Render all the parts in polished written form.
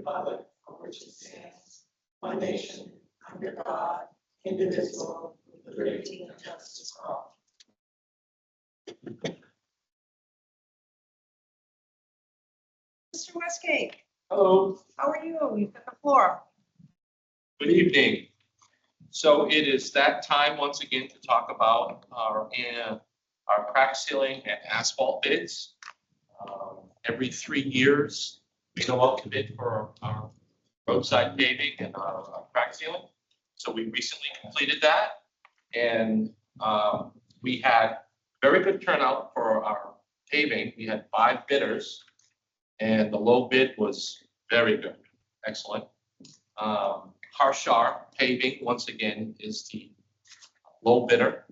republic for which it stands, one nation, under God, indivisible, with liberty and justice for all. Mr. Westgate, Hello. how are you? You've got the floor. Good evening. So it is that time once again to talk about our crack sealing and asphalt bids. Every 3 years, we go out to bid for our roadside paving and our crack sealing. So we recently completed that, and we had very good turnout for our paving. We had 5 bidders, and the low bid was very good, excellent. Harshar Paving, once again, is the low bidder.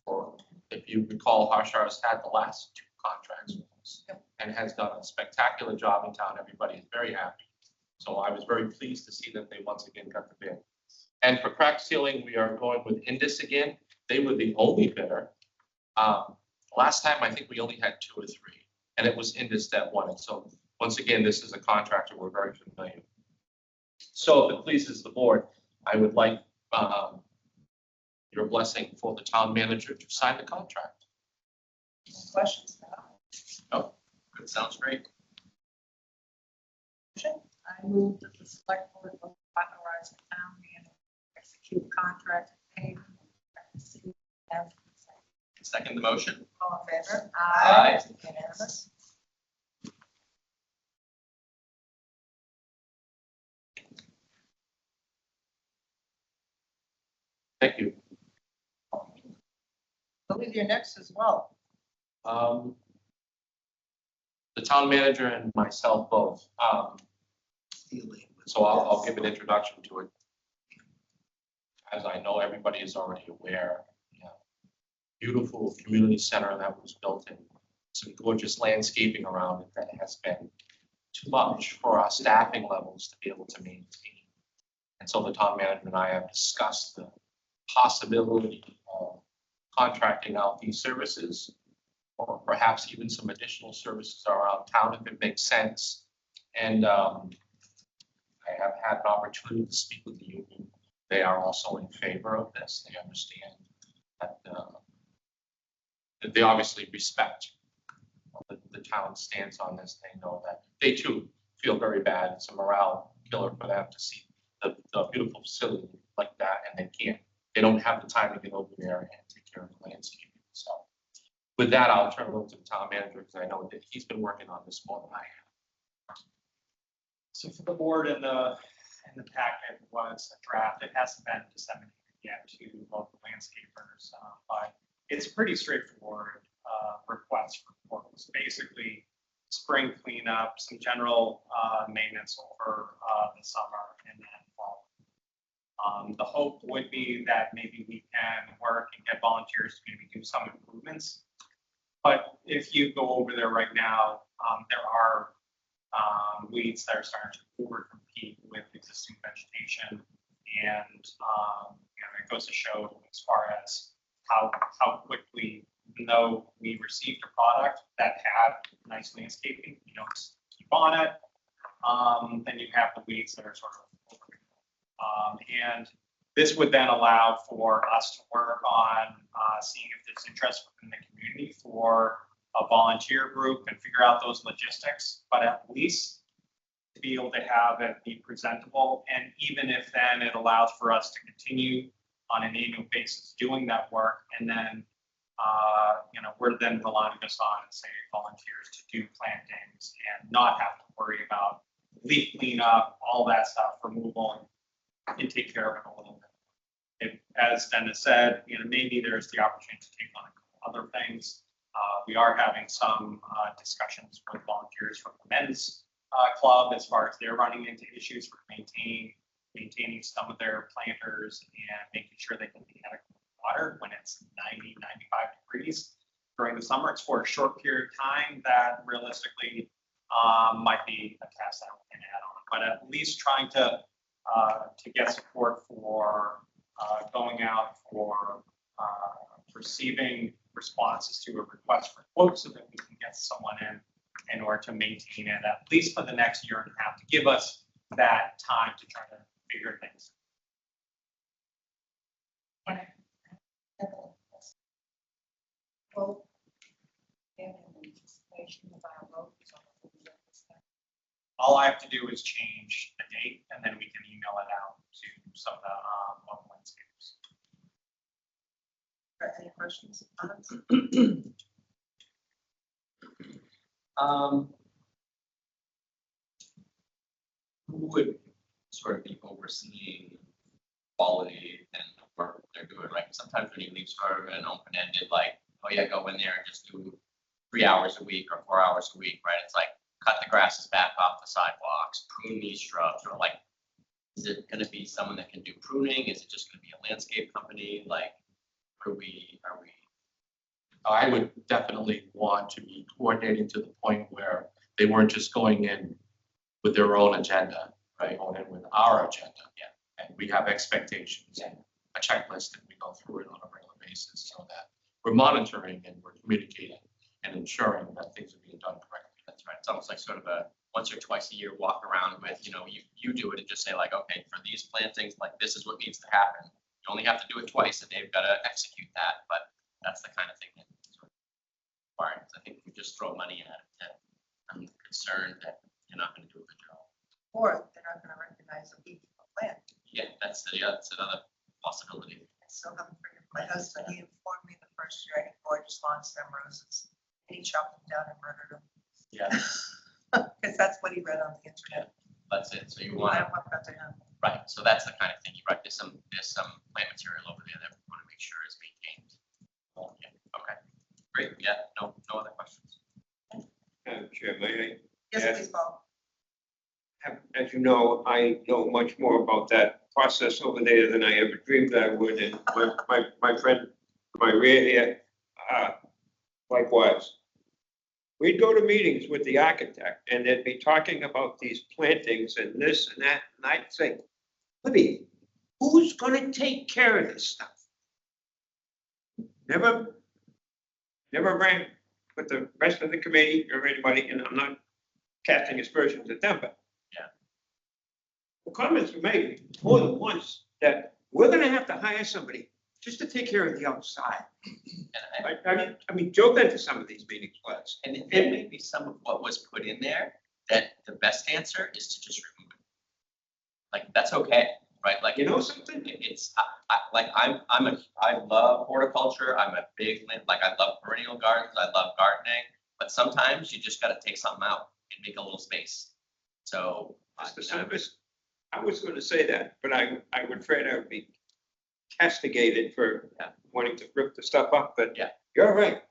Or if you recall, Harshar has had the last 2 contracts with us and has done a spectacular job in town. Everybody is very happy. So I was very pleased to see that they once again got the bid. And for crack sealing, we are going with Indus again. They were the only bidder. Last time, I think we only had 2 or 3, and it was Indus that won it. So once again, this is a contractor we're very familiar with. So if it pleases the board, I would like your blessing for the town manager to sign the contract. Questions? Oh, good, sounds great. I move that the select board will authorize the town manager to execute contract payment. Second the motion. All in favor? Aye. Unanimous. Thank you. I believe you're next as well. The town manager and myself both. So I'll give an introduction to it. As I know everybody is already aware, beautiful community center that was built in, some gorgeous landscaping around it that has been too much for our staffing levels to be able to maintain. And so the town manager and I have discussed the possibility of contracting out these services, or perhaps even some additional services around town if it makes sense. And I have had an opportunity to speak with the union. They are also in favor of this. They understand that they obviously respect the town's stance on this. They know that they too feel very bad. It's a morale killer for them to see the beautiful facility like that, and they don't have the time to get over there and take care of the landscaping. So with that, I'll turn it over to the town manager because I know that he's been working on this more than I have. So for the board in the packet was a draft. It hasn't been disseminated yet to local landscapers, but it's a pretty straightforward request for proposals. Basically, spring cleanup, some general maintenance over the summer, and then fall. The hope would be that maybe we can work and get volunteers to maybe do some improvements. But if you go over there right now, there are weeds that are starting to over-compete with existing vegetation, and it goes to show as far as how quickly, even though we received a product that had nice landscaping, you don't keep on it, then you have the weeds that are sort of over. And this would then allow for us to work on seeing if there's interest within the community for a volunteer group and figure out those logistics, but at least to be able to have it be presentable. And even if then it allows for us to continue on an annual basis doing that work, and then we're then relying us on, say, volunteers to do plantings and not have to worry about leaf cleanup, all that stuff, removal, and take care of it a little bit. As Dennis said, maybe there's the opportunity to take on a couple other things. We are having some discussions with volunteers from the men's club as far as they're running into issues with maintaining some of their planters and making sure they can be adequate water when it's 90, 95 degrees during the summer. It's for a short period of time that realistically might be a task that we can add on, but at least trying to get support for going out for receiving responses to a request for quotes so that we can get someone in order to maintain it at least for the next year and a half, to give us that time to try to figure things. Well, and anticipation of our roads on the All I have to do is change the date, and then we can email it out to some of the local landscapers. Any questions? Comments? Who would sort of be overseeing quality and the work they're doing, right? Sometimes when you leave sort of an open-ended, like, oh yeah, go in there and just do 3 hours a week or 4 hours a week, right? It's like, cut the grasses back off the sidewalks, prune these shrubs, or like, is it gonna be someone that can do pruning? Is it just gonna be a landscape company? Like, are we? I would definitely want to be coordinating to the point where they weren't just going in with their own agenda, right? Going in with our agenda. Yeah. And we have expectations and a checklist and we go through it on a regular basis so that we're monitoring and we're communicating and ensuring that things are being done correctly. That's right. It's almost like sort of a once or twice a year walk around with, you do it and just say like, okay, for these plantings, like this is what needs to happen. You only have to do it twice and they've got to execute that. But that's the kind of thing that sort of required. I think if we just throw money at it, that I'm concerned that you're not going to do a good job. Or they're not gonna recognize a beautiful plant. Yeah, that's another possibility. I still haven't forgiven my husband. He informed me the first year I had gorgeous lawn stem roses. And he chopped them down and murdered them. Yeah, Because that's what he read on the internet. that's it. So you I want don't want that to happen. right. So that's the kind of thing. Right. There's some plant material over there that we want to make sure is maintained. Yeah. Okay. Great. Yeah. No other questions. Madam Chair, may I? Yes, Yeah. please, Paul. As you know, I know much more about that process over there than I ever dreamed I would, and my friend, my rear here, likewise. We'd go to meetings with the architect, and they'd be talking about these plantings and this and that, and I'd say, Libby, who's gonna take care of this stuff? Never ran with the rest of the committee or anybody, and I'm not casting aspersions at them, but the comments were made more than once that we're gonna have to hire somebody just to take care of the outside. And I mean, Joe been to some of these meetings, Les. and there may be some of what was put in there that the best answer is to just remove it. Like that's okay, right? Like You know something? it's I love horticulture. I'm a big I love perennial gardens. I love gardening. But sometimes you just got to take something out and make a little space. So Mr. Service, I was gonna say that, but I would afraid I would be castigated for Yeah. wanting to rip the stuff up, but Yeah. you're right.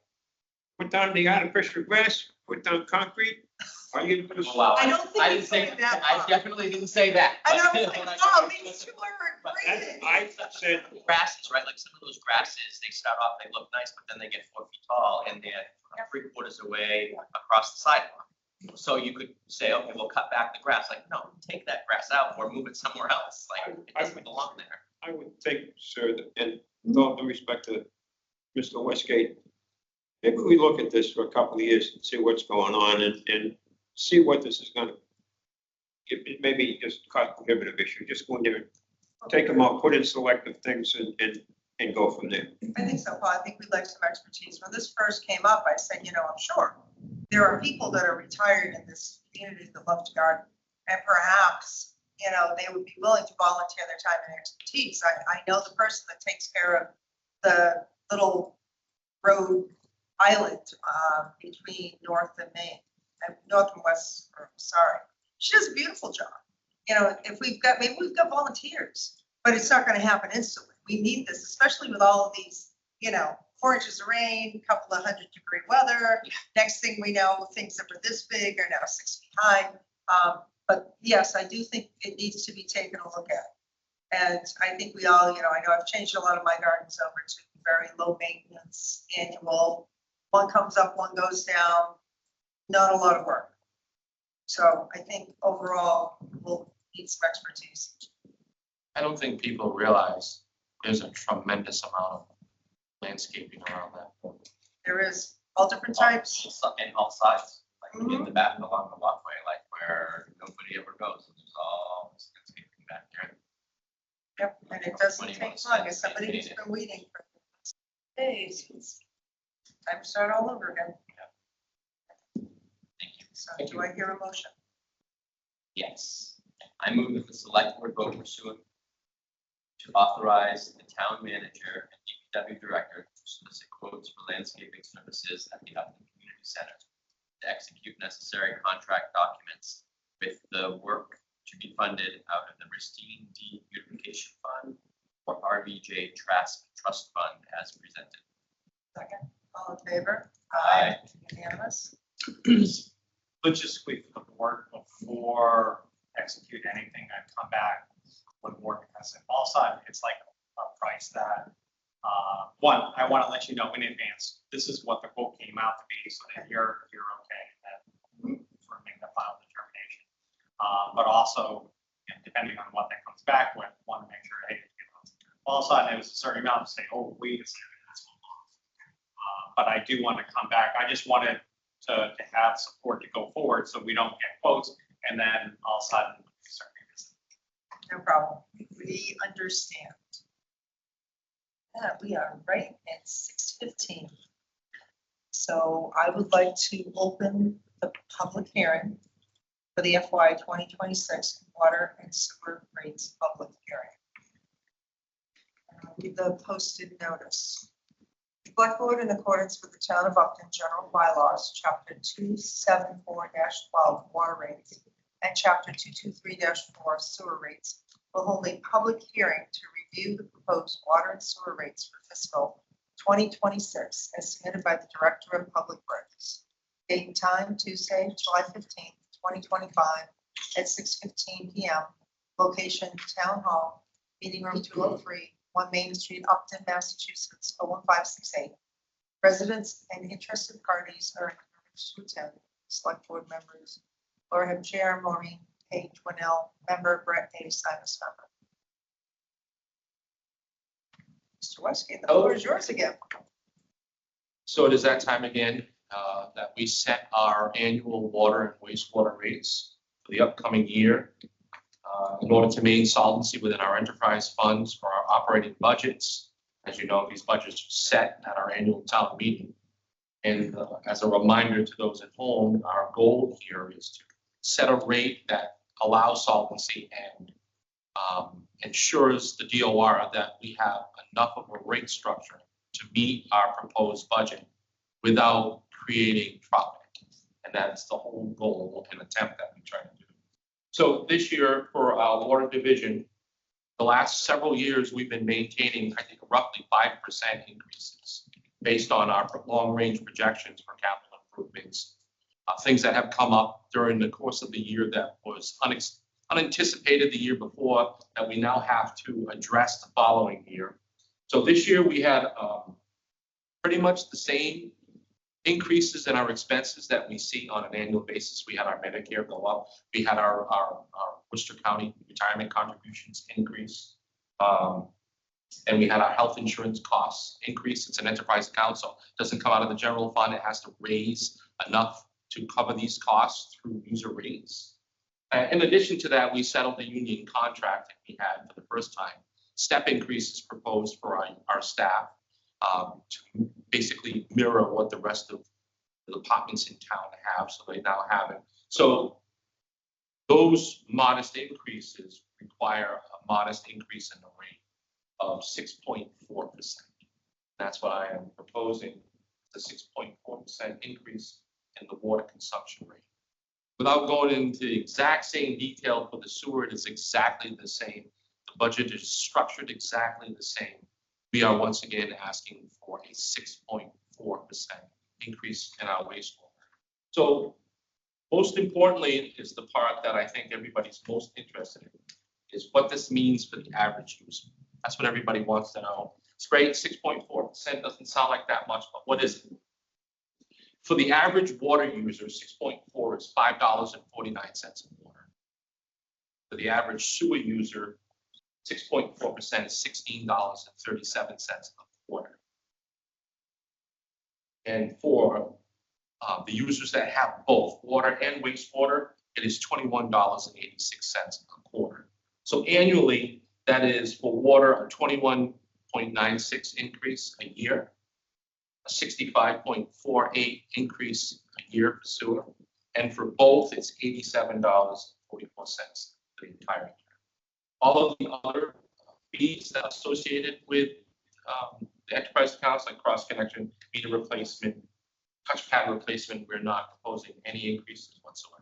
Put down the artificial grass, put down concrete, all you do is. wow. I don't think I he's didn't say going that I far. definitely didn't say that. I know, but like, when I- oh, these two are That's- agreeing. I said, grasses, right? Like some of those grasses, they start off, they look nice, but then they get 4 feet tall and they're 3/4 away across the sidewalk. So you could say, okay, we'll cut back the grass. Like, no, take that grass out or move it somewhere else. Like, it doesn't belong there. I would think, sir, that, and with all due respect to Mr. Westgate, maybe we look at this for a couple of years and see what's going on and see what this is gonna. It may be just cost prohibitive issue, just go in there, take them out, put in selective things and go from there. I think so, Paul. I think we'd like some expertise. When this first came up, I said, I'm sure there are people that are retired in this community that love to garden. And perhaps, they would be willing to volunteer their time and expertise. I know the person that takes care of the little road island between North and Main, and North and West, sorry. She does a beautiful job. If maybe we've got volunteers, but it's not gonna happen instantly. We need this, especially with all of these, 4 inches of rain, couple of 100-degree weather. Next thing we know, things that were this big are now 6 feet high. But yes, I do think it needs to be taken a look at. And I think we all, I know I've changed a lot of my gardens over to very low maintenance, annual. One comes up, one goes down, not a lot of work. So I think overall, we'll need some expertise. I don't think people realize there's a tremendous amount of landscaping around that. There is all different types. And all sides, like in the back along the walkway, like where nobody ever goes. It's all And it doesn't 21 take long, as cents somebody who's maintained. been waiting for days, it's time to start all over again. Thank you. So Thank do I hear a motion? Yes. I move that the select board vote pursuant to authorize the town manager and DPW director to solicit quotes for landscaping services at the Upton Community Center to execute necessary contract documents with the work to be funded out of the Racine D Beautification Fund or RVJ Trust Fund as presented. Second. All in favor? Aye. Unanimous? Logistically for the board, before execute anything, I'd come back with more because also it's like a price that, one, I want to let you know in advance, this is what the quote came out to be so that you're okay and for making the final determination. But also, and depending on what that comes back with, want to make sure, hey, all of a sudden it was a certain amount to say, oh, wait a second, that's one month. But I do want to come back. I just wanted to have support to go forward so we don't get quotes and then all of a sudden start revisiting. No problem. We understand. Yeah, we are right at 6:15. So I would like to open the public hearing for the FY 2026 water and sewer rates public hearing. And I'll read the posted notice. The Select Board, in accordance with the Town of Upton General Bylaws, Chapter 274-12 water rates and Chapter 223-4 sewer rates, will hold a public hearing to review the proposed water and sewer rates for fiscal 2026 as submitted by the Director of Public Works. Date and time, Tuesday, July 15th, 2025 at 6:15 p.m. Location, Town Hall, Meeting Room 203, 1 Main Street, Upton, Massachusetts, 01568. Residents and interested parties are encouraged to attend. Select Board members, Laura Hebb Chair, Maureen A. Dwinell, member, Brett A. Simus, member. Mr. Westgate, the floor is yours again. So it is that time again that we set our annual water and wastewater rates for the upcoming year. In order to maintain solvency within our enterprise funds for our operating budgets. As you know, these budgets are set at our annual town meeting. And as a reminder to those at home, our goal here is to set a rate that allows solvency and ensures the DOR that we have enough of a rate structure to meet our proposed budget without creating trouble. And that's the whole goal and attempt that we try to do. So this year for our water division, the last several years, we've been maintaining, I think, roughly 5% increases based on our long-range projections for capital improvements. Things that have come up during the course of the year that was unanticipated the year before that we now have to address the following year. So this year we had pretty much the same increases in our expenses that we see on an annual basis. We had our Medicare go up. We had our Worcester County retirement contributions increase. And we had our health insurance costs increase. It's an enterprise account, so it doesn't come out of the general fund. It has to raise enough to cover these costs through user rates. In addition to that, we settled the union contract that we had for the first time. Step increases proposed for our staff to basically mirror what the rest of the departments in town have, so they now have it. So those modest increases require a modest increase in the rate of 6.4%. That's what I am proposing, the 6.4% increase in the water consumption rate. Without going into the exact same detail for the sewer, it is exactly the same. The budget is structured exactly the same. We are once again asking for a 6.4% increase in our wastewater. So most importantly is the part that I think everybody's most interested in, is what this means for the average user. That's what everybody wants to know. It's great, 6.4% doesn't sound like that much, but what is it? For the average water user, 6.4 is $5.49 a water. For the average sewer user, 6.4% is $16.37 a quarter. And for the users that have both water and wastewater, it is $21.86 a quarter. So annually, That is for water, a 21.96 increase a year, a 65.48 increase a year for sewer, and for both, it's $87.44 for the entire year. All of the other fees that are associated with the enterprise accounts, like cross connection, meter replacement, touchpad replacement, we're not proposing any increases whatsoever.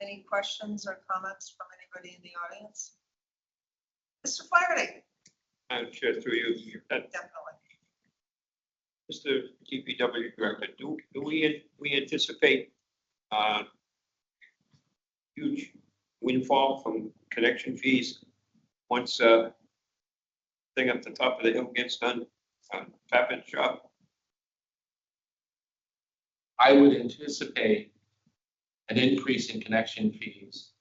Any questions or comments from anybody in the audience? Mr. Flaherty, Madam Chair, through you, definitely. Mr. DPW Director, do we anticipate huge windfall from connection fees once thing up the top of the hill gets done, Tappan's job? I would anticipate an increase in connection fees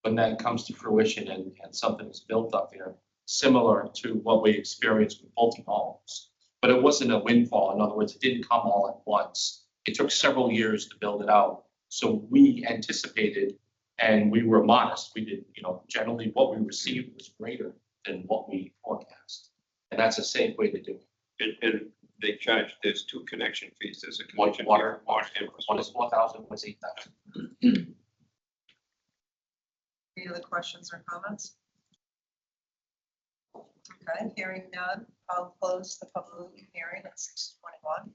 when that comes to fruition and something is built up there, similar to what we experienced with Pulte Homes. But it wasn't a windfall. In other words, it didn't come all at once. It took several years to build it out. So we anticipated, and we were modest. We did, generally what we received was greater than what we forecast. And that's a safe way to do it. And they charge, there's two connection fees. There's a One connection. water, and one is 4,000, one is 8,000. Any other questions or comments? Okay, hearing none, I'll close the public hearing at 6:21.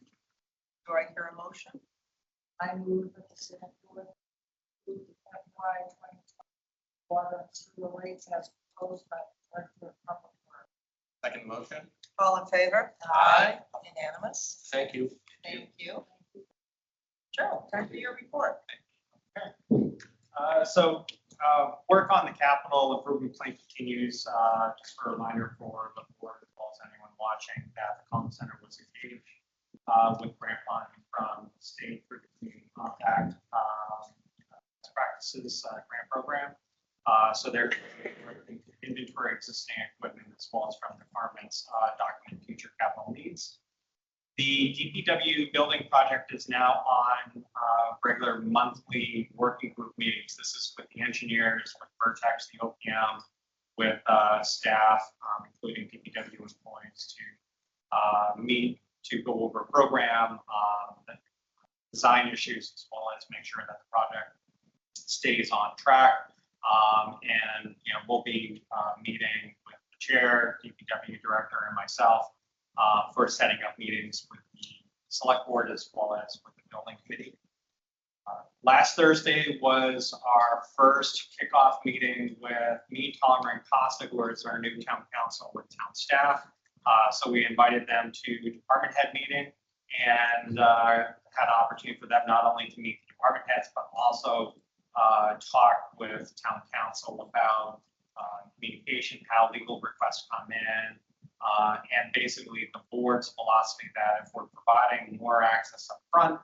Do I hear a motion? I move that the select board approve the FY 2020 water and sewer rates as proposed by the Director of Public Works. Second motion? All in favor? Aye. Unanimous. Thank you. Thank you. Joe, time for your report. Work on the capital improvement plan continues. Just for a reminder for the board, as well as anyone watching, that the Common Center was engaged with grant funding from the state through the Community Compact Best Practices Grant Program. So they're inventory existing equipment as well as from departments document future capital needs. The DPW building project is now on regular monthly working group meetings. This is with the engineers, with Vertex, the OPM, with staff, including DPW employees to meet to go over a program, design issues, as well as make sure that the project stays on track. And we'll be meeting with the chair, DPW director, and myself for setting up meetings with the select board as well as with the building committee. Last Thursday was our first kickoff meeting with me, Tom, and Costa, who is our new town council with town staff. So we invited them to the department head meeting and had an opportunity for them not only to meet the department heads, but also talk with town council about communication, how legal requests come in, and basically the board's philosophy that if we're providing more access up front,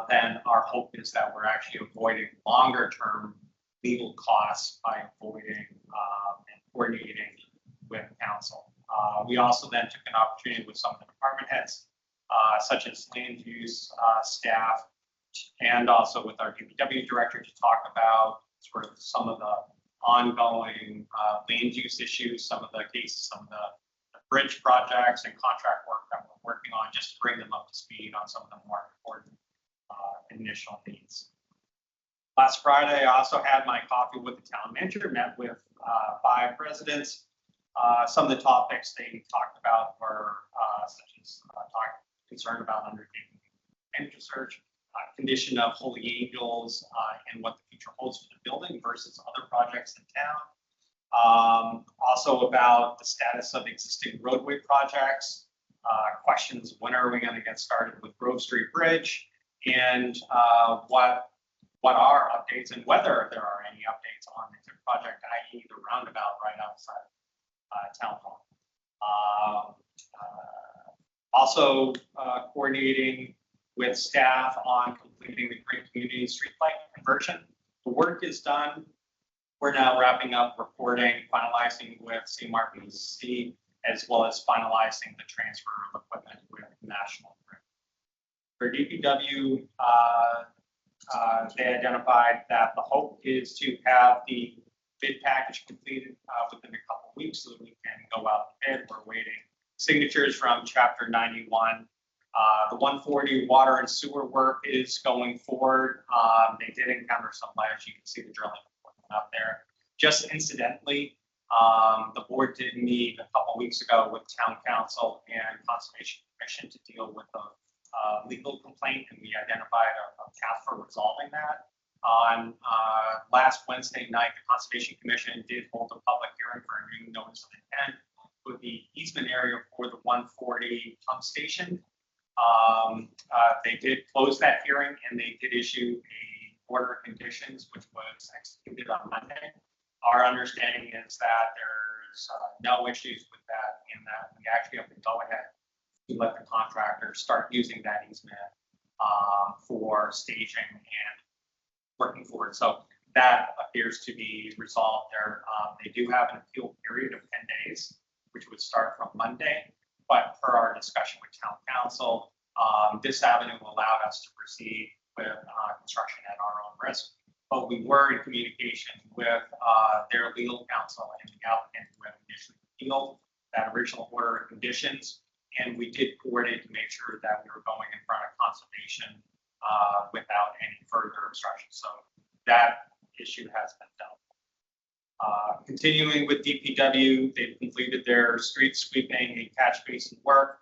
then our hope is that we're actually avoiding longer term legal costs by avoiding and coordinating with council. We also then took an opportunity with some of the department heads, such as land use staff, and also with our DPW director to talk about sort of some of the ongoing land use issues, some of the cases, some of the bridge projects and contract work that we're working on, just to bring them up to speed on some of the more important initial needs. Last Friday, I also had my coffee with the town manager, met with 5 residents. Some of the topics they talked about were such as concern about undertaking energy search, condition of Holy Angels, and what the future holds for the building versus other projects in town. Also about the status of existing roadway projects, questions, when are we going to get started with Grove Street Bridge, and what are updates and whether there are any updates on the project, i.e. the roundabout right outside town hall. Also coordinating with staff on completing the Green Community Streetlight conversion. The work is done. We're now wrapping up reporting, finalizing with CMRPC, as well as finalizing the transfer of equipment with National Grid. For DPW, they identified that the hope is to have the bid package completed within a couple of weeks so that we can go out to bid. We're waiting signatures from Chapter 91. The 140 water and sewer work is going forward. They did encounter some layers. You can see the drilling up there. Just incidentally, the board did meet a couple weeks ago with town council and conservation commission to deal with a legal complaint, and we identified a path for resolving that. On last Wednesday night, the conservation commission did hold a public hearing for a new notice of intent with the easement area for the 140 pump station. They did close that hearing and they did issue a order of conditions, which was executed on Monday. Our understanding is that there's no issues with that, in that we actually have to go ahead to let the contractor start using that easement for staging and working forward. So that appears to be resolved there. They do have an appeal period of 10 days, which would start from Monday. But per our discussion with town council, this avenue allowed us to proceed with construction at our own risk. But we were in communication with their legal counsel and the applicant who had initially appealed that original order of conditions. And we did coordinate to make sure that we were going in front of conservation without any further obstruction. So that issue has been dealt. Continuing with DPW, they've completed their street sweeping and catch basin work.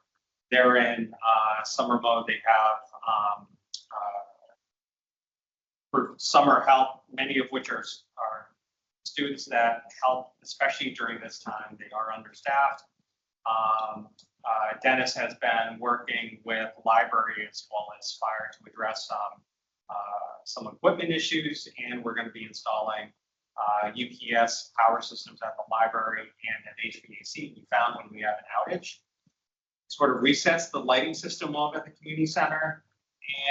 They're in summer mode. They have for summer help, many of which are students that help, especially during this time. They are understaffed. Dennis has been working with the library as well as fire to address some equipment issues, and we're going to be installing UPS power systems at the library and at HVAC. We found when we have an outage, sort of resets the lighting system off at the community center,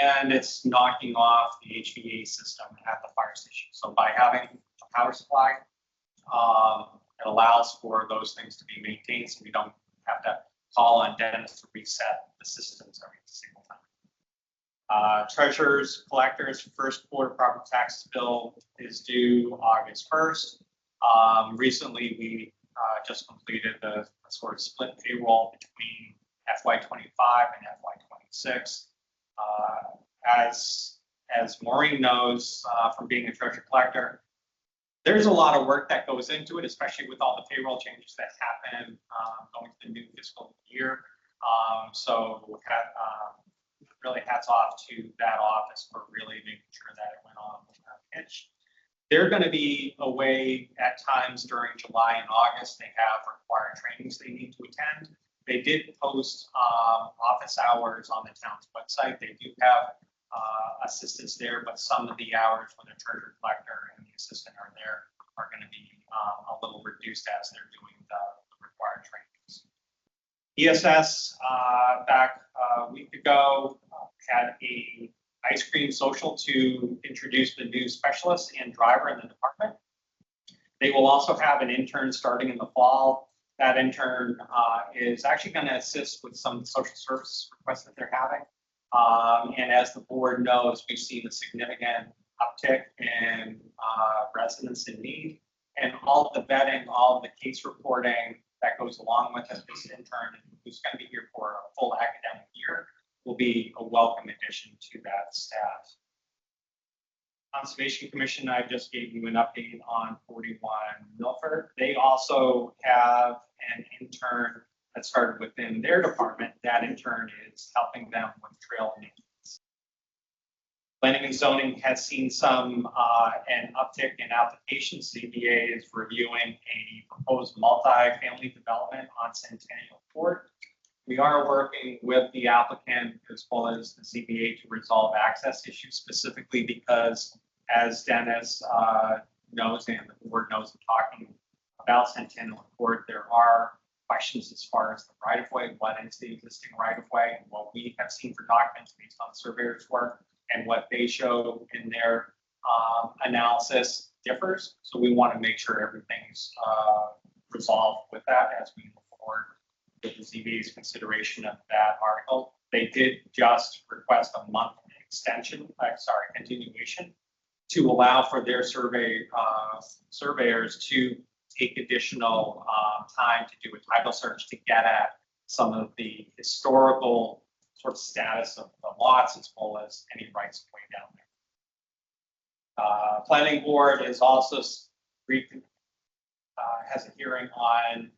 and it's knocking off the HVAC system at the fire station. So by having a power supply, it allows for those things to be maintained, so we don't have to call on Dennis to reset the systems every single time. Treasurers, collectors, first quarter property tax bill is due August 1st. Recently, we just completed the sort of split payroll between FY25 and FY26. As Maureen knows from being a treasurer collector, there's a lot of work that goes into it, especially with all the payroll changes that happen going to the new fiscal year. So really hats off to that office for really making sure that it went on without a hitch. They're going to be away at times during July and August. They have required trainings they need to attend. They did post office hours on the town's website. They do have assistants there, but some of the hours when the treasurer collector and the assistant are there are going to be a little reduced as they're doing the required trainings. ESS back a week ago had a ice cream social to introduce the new specialist and driver in the department. They will also have an intern starting in the fall. That intern is actually going to assist with some social service requests that they're having. And as the board knows, we've seen a significant uptick in residents in need, and all of the vetting, all of the case reporting that goes along with it. This intern, who's going to be here for a full academic year, will be a welcome addition to that staff. Conservation Commission, I just gave you an update on 41 Milford. They also have an intern that started within their department. That intern is helping them with trail maintenance. Planning and zoning has seen some an uptick in applications. CBA is reviewing a proposed multi-family development on Centennial Court. We are working with the applicant as well as the CBA to resolve access issues, specifically because, as Dennis knows and the board knows, I'm talking about Centennial Court, there are questions as far as the right-of-way, what is the existing right-of-way, and what we have seen for documents based on surveyors' work and what they show in their analysis differs. So we want to make sure everything's resolved with that as we move forward with the ZBA's consideration of that article. They did just request a month extension, continuation, to allow for their surveyors to take additional time to do a title search to get at some of the historical sort of status of the lots as well as any rights of way down there. Planning board is also has a hearing on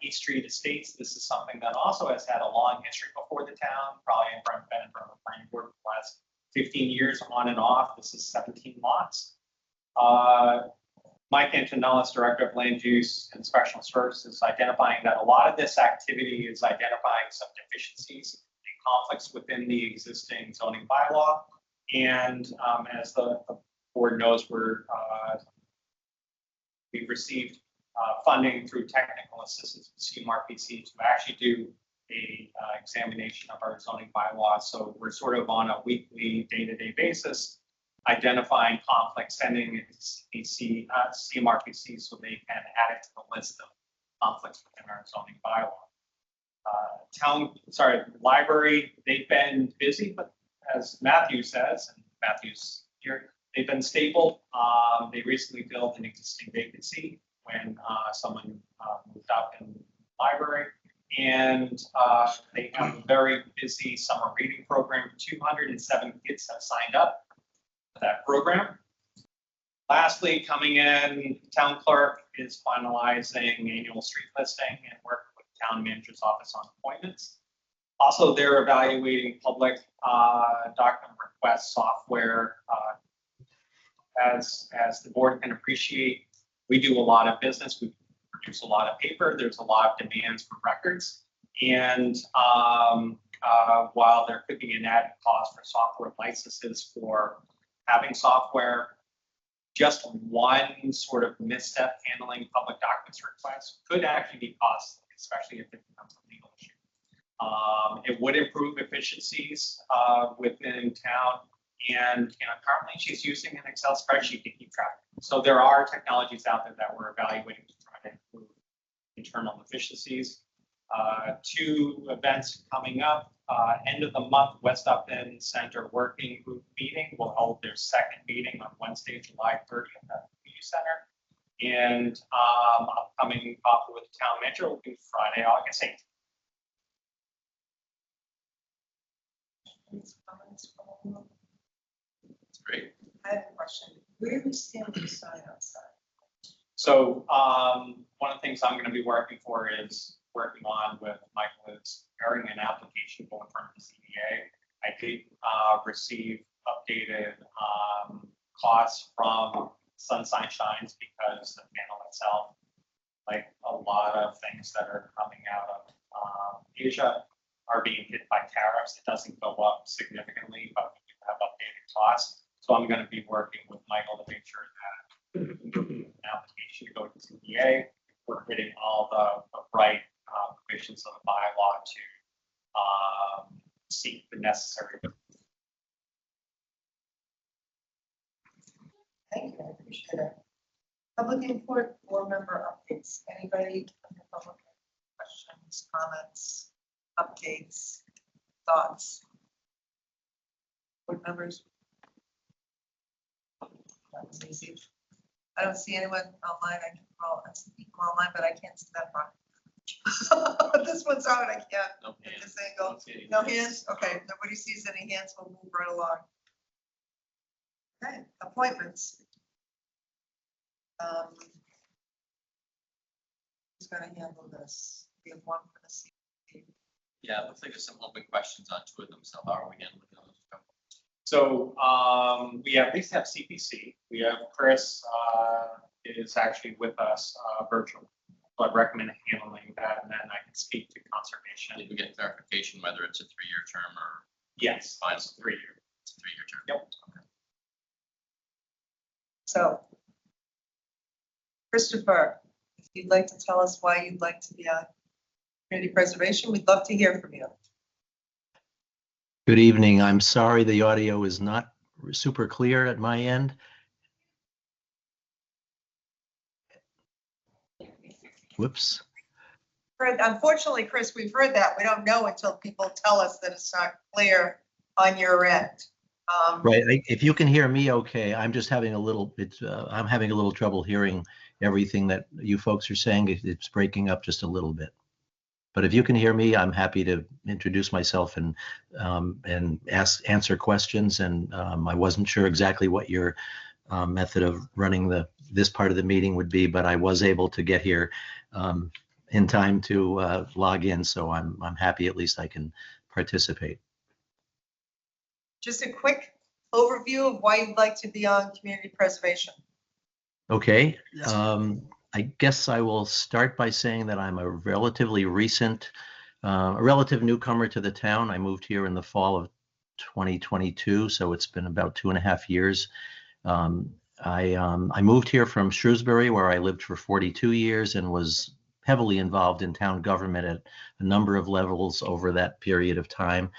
East Street Estates. This is something that also has had a long history before the town, probably been in front of the planning board for the last 15 years on and off. This is 17 lots. Mike Antonellis, Director of Land Use and Special Services, identifying that a lot of this activity is identifying some deficiencies and conflicts within the existing zoning bylaw. And as the board knows, we've received funding through technical assistance with CMRPC to actually do a examination of our zoning bylaws. So we're sort of on a weekly, day-to-day basis, identifying conflicts, sending it to CMRPC so they can add it to the list of conflicts within our zoning bylaw. Library, they've been busy, but as Matthew says, and Matthew's here, they've been stable. They recently filled an existing vacancy when someone moved up in the library. And they have a very busy summer reading program. 207 kids have signed up for that program. Lastly, coming in, town clerk is finalizing annual street listing and working with the town manager's office on appointments. Also, they're evaluating public document request software. As the board can appreciate, we do a lot of business. We produce a lot of paper. There's a lot of demands for records. And while there could be an added cost for software licenses for having software, just one sort of misstep handling public documents requests could actually be costly, especially if it becomes a legal issue. It would improve efficiencies within town. And currently she's using an Excel spreadsheet to keep track. So there are technologies out there that we're evaluating to try to improve internal efficiencies. 2 events coming up. End of the month, West Upton Center Working Group meeting will hold their second meeting on Wednesday, July 30th at the community center. And upcoming coffee with the town manager will be Friday, August 8th. It's great. I have a question. Where do we stand with the sign outside? So one of the things I'm going to be working on with Michael is preparing an application going in front of the CDA. I did receive updated costs from Sunshine Shines because the panel itself, like a lot of things that are coming out of Asia, are being hit by tariffs. It doesn't go up significantly, but we do have updated costs. So I'm going to be working with Michael to make sure that an application to go to CDA, we're hitting all the right provisions of the bylaw to seek the necessary. Thank you, I appreciate it. Public input, board member updates. Anybody in the public? Questions, comments, updates, thoughts? Board members? That was easy. I don't see anyone online. I can call, I see people online, but I can't see that far. This one's out, I can't. No At hands. this angle. Don't see any No hands. hands? Okay, nobody sees any hands, we'll move right along. Okay, appointments. Who's gonna handle this? We have one for the CP. Yeah, it looks like there's some open questions on 2 of them, so how are we handling those? So we at least have CPC. We have Chris is actually with us virtually. So I'd recommend handling that, and then I can speak to conservation. Did we get clarification whether it's a 3-year term or Yes, Fine. it's 3 years. it's a 3-year term? Yep. So, Christopher, if you'd like to tell us why you'd like to be on community preservation, we'd love to hear from you. Good evening. I'm sorry the audio is not super clear at my end. Whoops. Unfortunately, Chris, we've heard that. We don't know until people tell us that it's not clear on your end. Right, if you can hear me okay, I'm just having a little, I'm having a little trouble hearing everything that you folks are saying. It's breaking up just a little bit. But if you can hear me, I'm happy to introduce myself and answer questions. And I wasn't sure exactly what your method of running this part of the meeting would be, but I was able to get here in time to log in. So I'm happy at least I can participate. Just a quick overview of why you'd like to be on community preservation. Okay, I guess I will start by saying that I'm a relatively recent, a relative newcomer to the town. I moved here in the fall of 2022, so it's been about 2.5 years. I moved here from Shrewsbury, where I lived for 42 years and was heavily involved in town government at a number of levels over that period of time.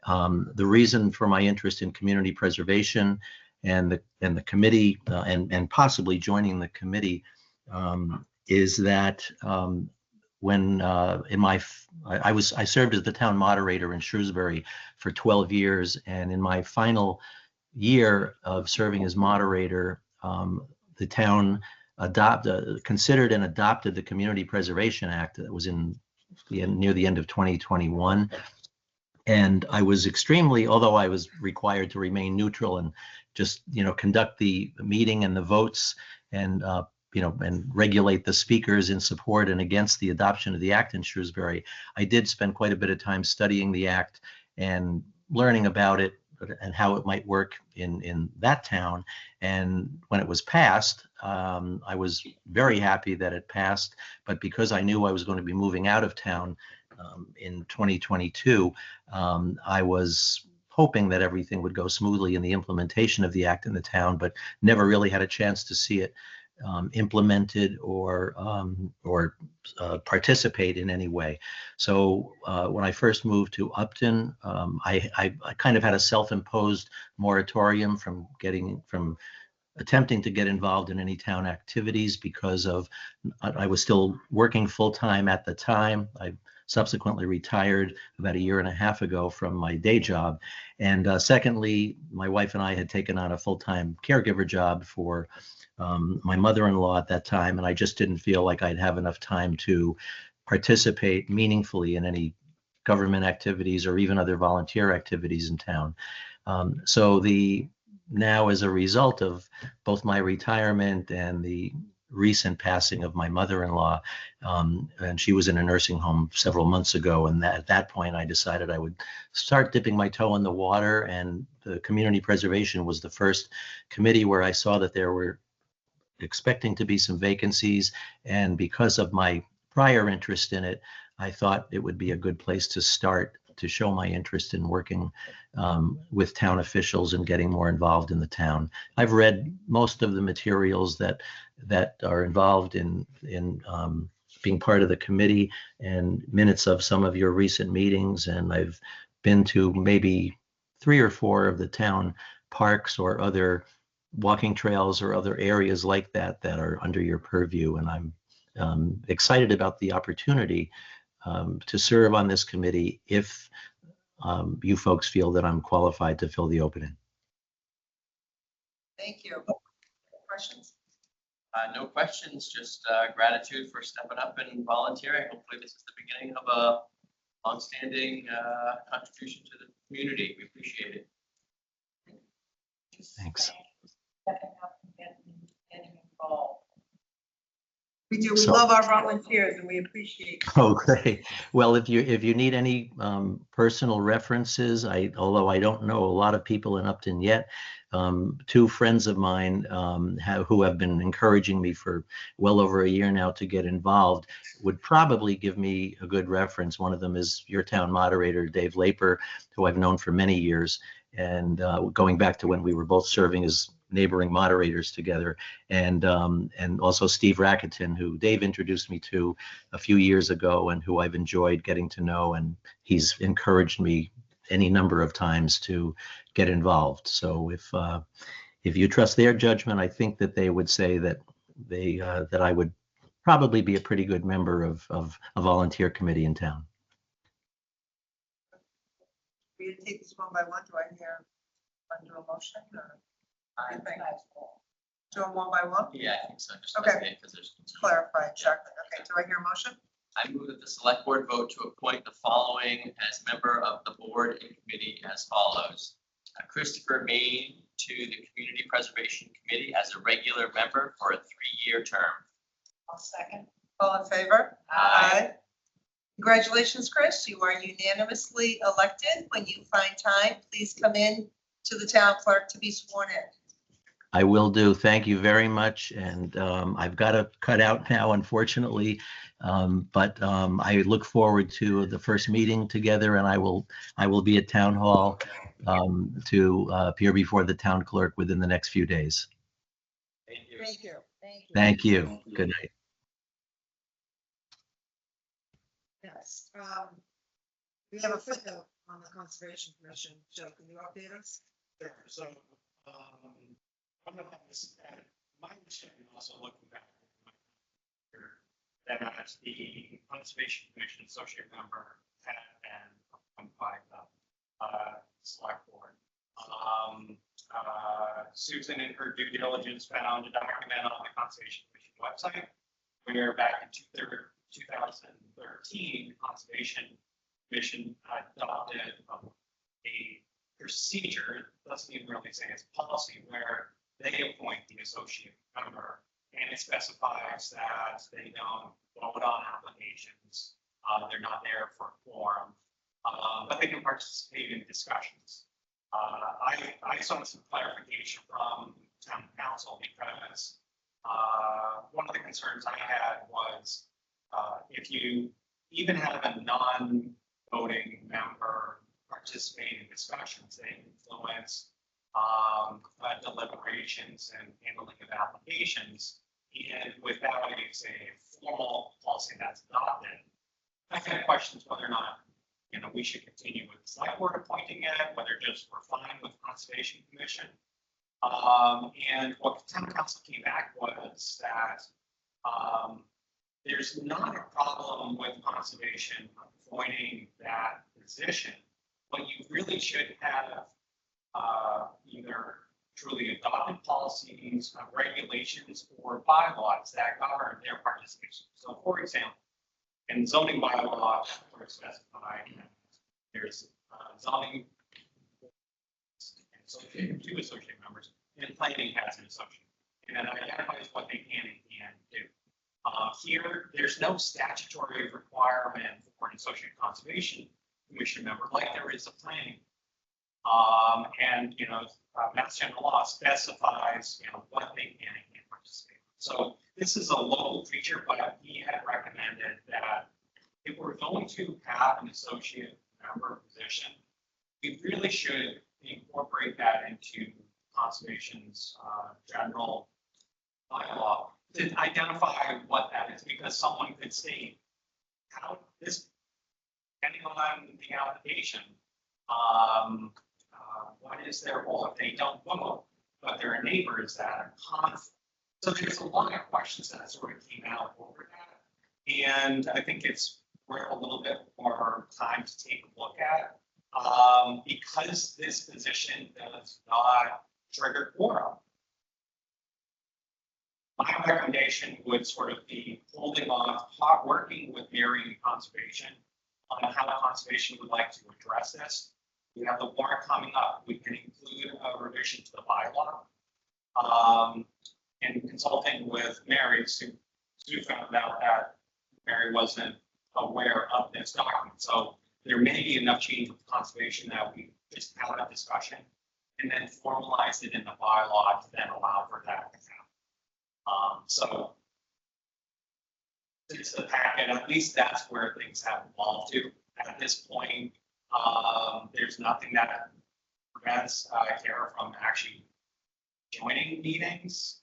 The reason for my interest in community preservation and the committee and possibly joining the committee is that when I served as the town moderator in Shrewsbury for 12 years, and in my final year of serving as moderator, the town considered and adopted the Community Preservation Act that was near the end of 2021. And I was although I was required to remain neutral and just, conduct the meeting and the votes and, and regulate the speakers in support and against the adoption of the act in Shrewsbury, I did spend quite a bit of time studying the act and learning about it and how it might work in that town. And when it was passed, I was very happy that it passed. But because I knew I was going to be moving out of town in 2022, I was hoping that everything would go smoothly in the implementation of the act in the town, but never really had a chance to see it implemented or participate in any way. So when I first moved to Upton, I kind of had a self-imposed moratorium from attempting to get involved in any town activities because I was still working full-time at the time. I subsequently retired about 1.5 years ago from my day job. And secondly, my wife and I had taken on a full-time caregiver job for my mother-in-law at that time, and I just didn't feel like I'd have enough time to participate meaningfully in any government activities or even other volunteer activities in town. So now, as a result of both my retirement and the recent passing of my mother-in-law, and she was in a nursing home several months ago, and at that point I decided I would start dipping my toe in the water, and the community preservation was the first committee where I saw that there were expecting to be some vacancies, and because of my prior interest in it, I thought it would be a good place to start to show my interest in working with town officials and getting more involved in the town. I've read most of the materials that are involved in being part of the committee and minutes of some of your recent meetings, and I've been to maybe 3 or 4 of the town parks or other walking trails or other areas like that are under your purview, and I'm excited about the opportunity to serve on this committee if you folks feel that I'm qualified to fill the opening. Thank you. Questions? No questions, just gratitude for stepping up and volunteering. Hopefully this is the beginning of a longstanding contribution to the community. We appreciate it. Thanks. Stepping up and getting involved. We do. We So- love our volunteers and we appreciate. Oh, great. Well, if you need any personal references, although I don't know a lot of people in Upton yet, 2 friends of mine who have been encouraging me for well over 1 year now to get involved would probably give me a good reference. One of them is your town moderator, Dave Laper, who I've known for many years, and going back to when we were both serving as neighboring moderators together, and also Steve Racketon, who Dave introduced me to a few years ago and who I've enjoyed getting to know, and he's encouraged me any number of times to get involved. So if you trust their judgment, I think that they would say that I would probably be a pretty good member of a volunteer committee in town. We take this one by one, do I hear, under a motion or? I think, do them one by one, Yeah, I think so. Just Okay. because there's clarify exactly, okay, do I hear a motion? I move that the select board vote to appoint the following as member of the board and committee as follows. Christopher Main to the Community Preservation Committee as a regular member for a 3-year term. I'll second. All in favor? Aye. Congratulations, Chris, you are unanimously elected. When you find time, please come in to the town clerk to be sworn in. I will do. Thank you very much. And I've got to cut out now, unfortunately. But I look forward to the first meeting together, and I will be at Town Hall to appear before the town clerk within the next few days. Thank you. Thank you. Thank you. Good night. Yes. We have a footnote on the Conservation Commission. Joe, can you update us? Sure. So, I'm gonna have this, my understanding, also looking back that the Conservation Commission associate member had been appointed by the select board. Susan, in her due diligence, found a document on the Conservation Commission website where back in 2013, Conservation Commission adopted a procedure, doesn't even really say it's policy, where they appoint the associate member, and it specifies that they don't vote on applications, they're not there for a quorum, but they can participate in discussions. I saw some clarification from town council because one of the concerns I had was if you even have a non-voting member participate in discussions, they influence deliberations and handling of applications. And without a formal policy that's adopted, I kind of questions whether or not, we should continue with the select board appointing it, whether just we're fine with Conservation Commission. And what the town council came back was that there's not a problem with conservation appointing that position, but you really should have either truly adopted policies, regulations, or bylaws that govern their participation. So, for example, in zoning bylaw, where it's specified, there's zoning associated, 2 associate members, and planning has an associate, and it identifies what they can and can't do. Here, there's no statutory requirement for an associate conservation commission member like there is a planning. And Mass General Law specifies what they can and can't participate in. So this is a local feature, but he had recommended that if we're going to have an associate member position, we really should incorporate that into conservation's general bylaw to identify what that is, because someone could state how this, depending on the application, what is their role if they don't vote, but there are neighbors that are conflict. So there's a lot of questions that sort of came out over that. And I think it's worth a little bit more time to take a look at. Because this position does not trigger quorum. My recommendation would sort of be holding off, working with Mary and Conservation on how Conservation would like to address this. We have the warrant coming up. We can include a revision to the bylaw. And consulting with Mary, Sue found out that Mary wasn't aware of this document. So there may be enough change with Conservation that we just have a discussion and then formalize it in the bylaw to then allow for that to happen. So it's the packet, at least that's where things have evolved to. At this point, there's nothing that prevents Kara from actually joining meetings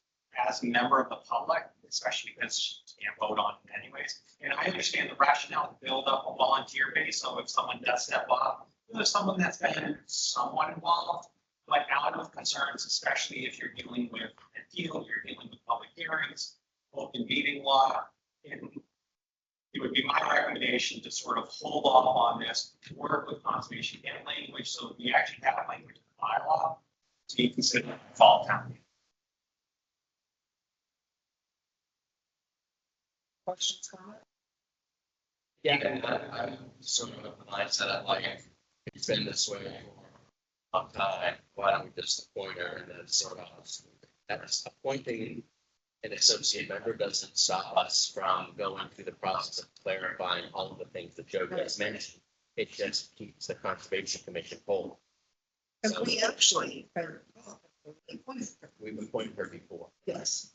as a member of the public, especially because she can't vote on it anyways. And I understand the rationale to build up a volunteer base, so if someone does step up, there's someone that's been somewhat involved, but out of concerns, especially if you're dealing with appeal, you're dealing with public hearings, open meeting law, it would be my recommendation to sort of hold off on this, to work with conservation and language, so we actually have language in the bylaw to be considered fall town meeting. Questions, comments? Yeah, I'm sort of of the mindset of like, it's been this way for a long time, why don't we just appoint her and then sort of, that's appointing an associate member doesn't stop us from going through the process of clarifying all of the things that Joe just mentioned. It just keeps the Conservation Commission whole. And So we actually, we've appointed her before. yes.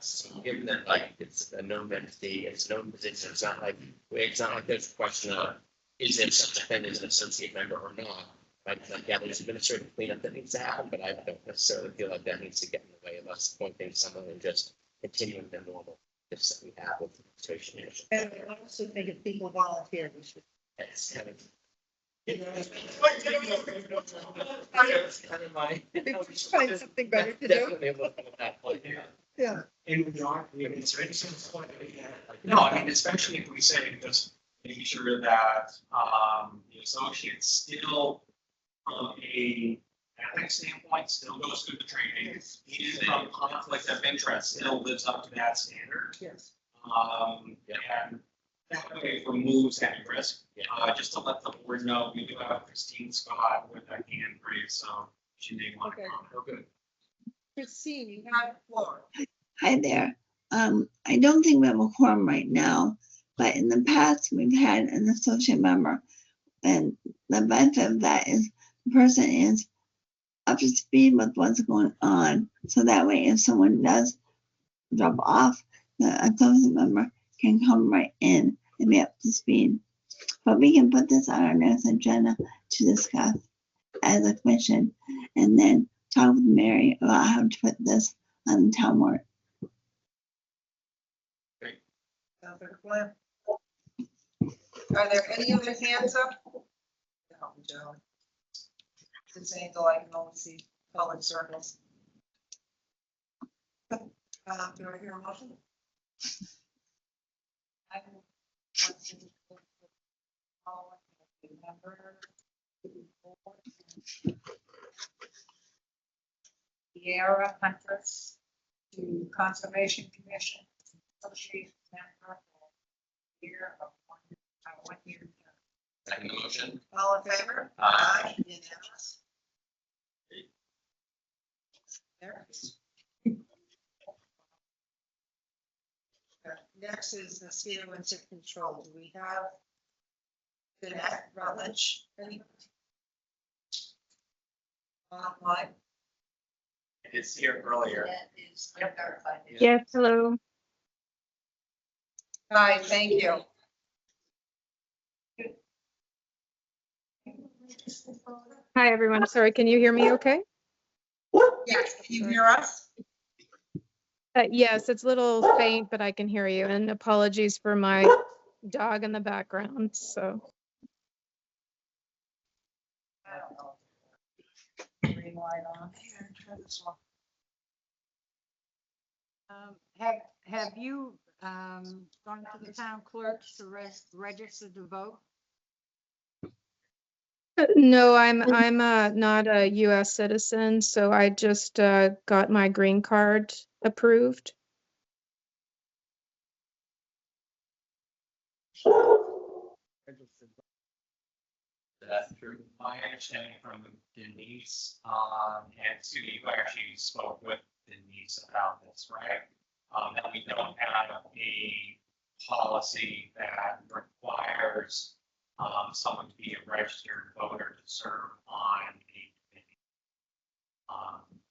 So given that like it's a known entity, it's a known position, it's not like there's a question of, is it such a thing as an associate member or not? Like, yeah, there's administrative cleanup that needs to happen, but I don't necessarily feel like that needs to get in the way of us appointing someone and just continuing the normal shifts that we have with the administration. And I also think if people volunteer, we should. It's kind of. Find something better to do. Definitely looking at that point, yeah. Yeah. In John, is there any sense point? No, I mean, especially if we say just making sure that the associate still from a ethics standpoint still goes through the training. Yes. Even from conflict of interest still lives up to that standard. Yes. And that way it removes any risk. Yeah. Just to let the board know, we do have Christine Scott with a hand raised, so she may want to Okay. comment. Oh, good. Christine, you have the floor. Hi there. I don't think we have a quorum right now, but in the past, we've had an associate member. And the benefit of that is the person is up to speed with what's going on. So that way, if someone does drop off, the associate member can come right in and be up to speed. But we can put this on our next agenda to discuss as a commission and then talk with Mary about how to put this on the town warrant. Sounds like a plan. Are there any other hands up? No, Joe. It's Angel, I can only see colored circles. Do I hear a motion? I would want to put the following as a member to the board. Sierra Huntress to Conservation Commission, associate member for year of 1 year term. Second the motion. All in favor? Aye. Unanimous. There. Next is the mosquito and tick control. Do we have Jeanette Rutledge? Any? Online? It's here earlier. That is unverified. Yes, hello. Hi, thank you. Hi, everyone. Sorry, can you hear me okay? Yes, can you hear us? Yes, it's a little faint, but I can hear you. And apologies for my dog in the background, so. I don't know. Green light on. Here, try this one. Have you gone to the town clerk to register to vote? No, I'm not a US citizen, so I just got my green card approved. That's true. My understanding from Denise, and Sue, you actually spoke with Denise about this, right? That we don't have a policy that requires someone to be a registered voter to serve on a committee.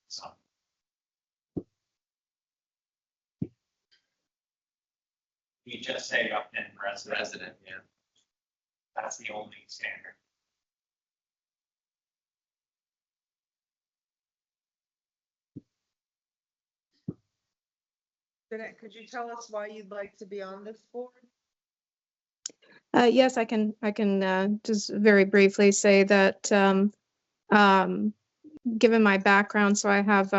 So. You just say Upton resident. Resident, yeah. That's the only standard. Jeanette, could you tell us why you'd like to be on this board? Yes, I can just very briefly say that given my background, so I have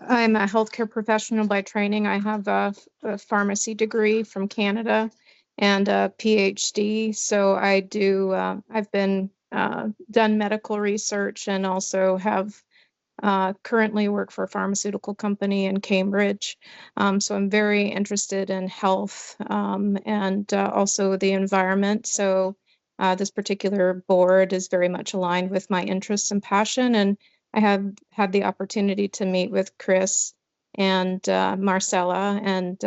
I'm a healthcare professional by training. I have a pharmacy degree from Canada and a PhD. So I do, I've been done medical research and also have currently work for a pharmaceutical company in Cambridge. So I'm very interested in health and also the environment. So this particular board is very much aligned with my interests and passion. And I have had the opportunity to meet with Chris and Marcella and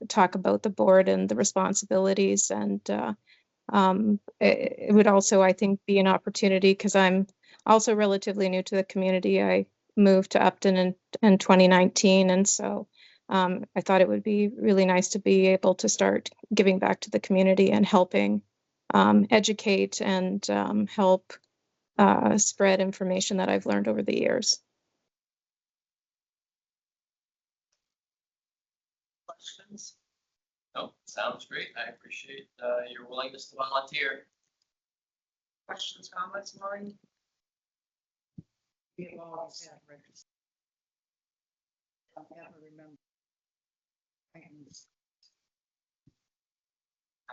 talk about the board and the responsibilities. And it would also, I think, be an opportunity because I'm also relatively new to the community. I moved to Upton in 2019. And so I thought it would be really nice to be able to start giving back to the community and helping educate and help spread information that I've learned over the years. Questions? No, sounds great. I appreciate your willingness to volunteer. Questions, comments, Maureen? We have always had registered. I never remember. I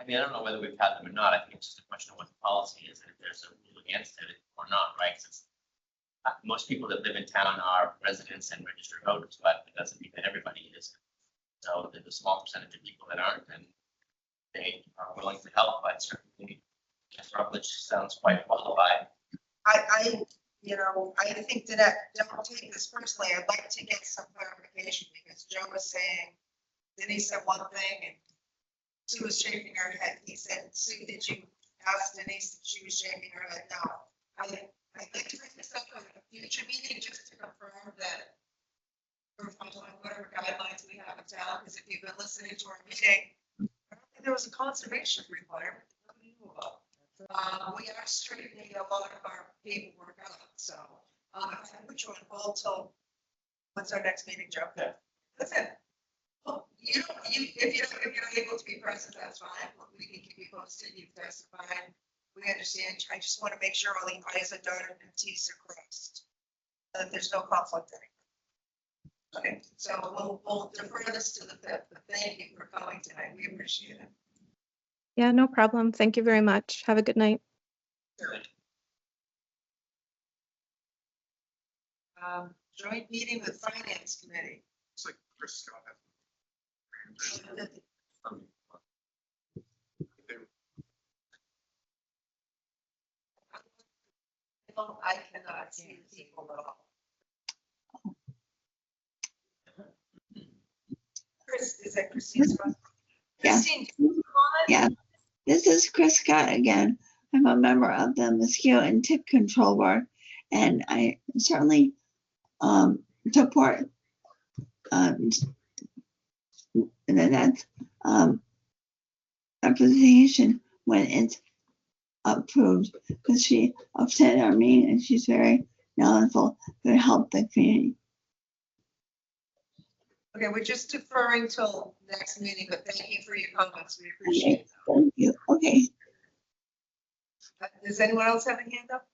mean, I don't know whether we've had them or not. I think it's just a question of what the policy is, and if there's a rule against it or not, right? Since most people that live in town are residents and registered voters, but it doesn't mean that everybody is. So there's a small percentage of people that aren't, and they are willing to help, but certainly Ms. Rutledge sounds quite qualified. I think that, don't take this personally, I'd like to get some clarification, because Joe was saying, Denise said one thing, and Sue was shaking her head. He said, Sue, did you ask Denise if she was shaking her head? No. I'd like to bring this up at a future meeting, just to confirm that we're following whatever guidelines we have in town, because if you've been listening to our meeting, I don't think there was a conservation requirement. Nobody knew about. We are straightening a lot of our paperwork out, so, I put you on hold till, when's our next meeting, Joe? Yeah. Listen, well, if you're able to be present, that's fine, we can keep you posted, you testified, we understand, I just want to make sure all the i's are dotted and t's are crossed, that there's no conflict there. Okay, so we'll defer this to the fifth, but thank you for coming tonight, we appreciate it. Yeah, no problem. Thank you very much. Have a good night. Joint meeting with Finance Committee. It's like Chris Scott. I cannot see people at all. Chris, is that Christine's one? Yeah. Christine, can you comment? Yeah, this is Chris Scott again. I'm a member of the Mosquito and Tick Control Board, and I certainly support that representation when it's approved, because she attended our meeting and she's very knowledgeable to help the community. Okay, we're just deferring till next meeting, but thank you for your comments. We appreciate it. Thank you. Okay. Does anyone else have a hand up?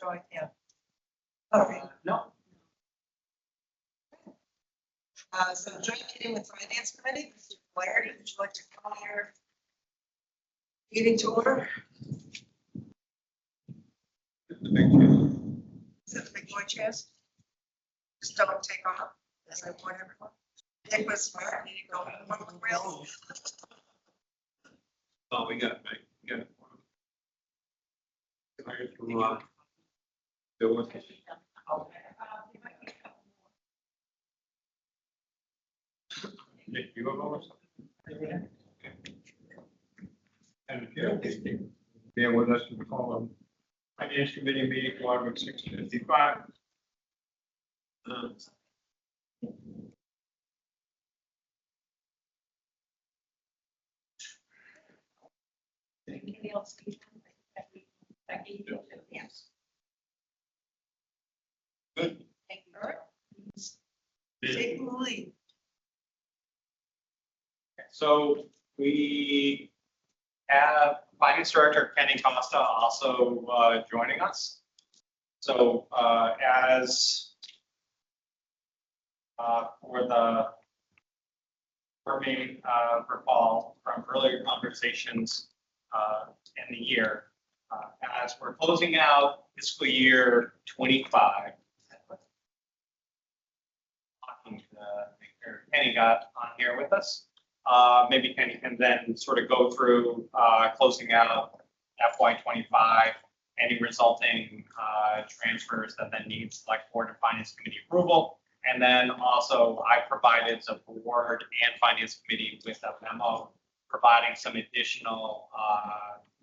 Joy, yeah. Okay. No. So joint meeting with Finance Committee, Mr. Flaherty, would you like to call your meeting to order? Is it the big boy chairs? Just don't take off, as I want everyone. Nick was smart, he didn't go on the rails. Oh, we got it, Mike. We got it. Bill with us. Nick, you have over something? And if you don't, bear with us to call Finance Committee meeting to order at 6:55. Anybody else? Becky? Yes. Good. Thank you. All right. Take the lead. So we have Finance Director Kenny Costa also joining us. So as for the remain, recall from earlier conversations in the year. As we're closing out fiscal year 25. Penny got on here with us. Maybe Penny can then sort of go through closing out FY 25, any resulting transfers that then need select board and finance committee approval. And then also I provided the board and finance committee with a memo providing some additional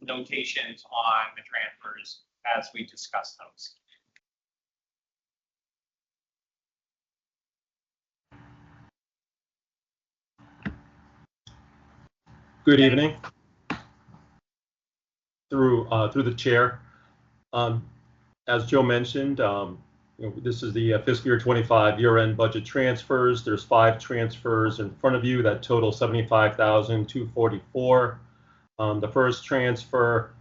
notations on the transfers as we discuss those. Good evening. Through the chair. As Joe mentioned, this is the fiscal year 25 year-end budget transfers. There's 5 transfers in front of you that total $75,244. The first transfer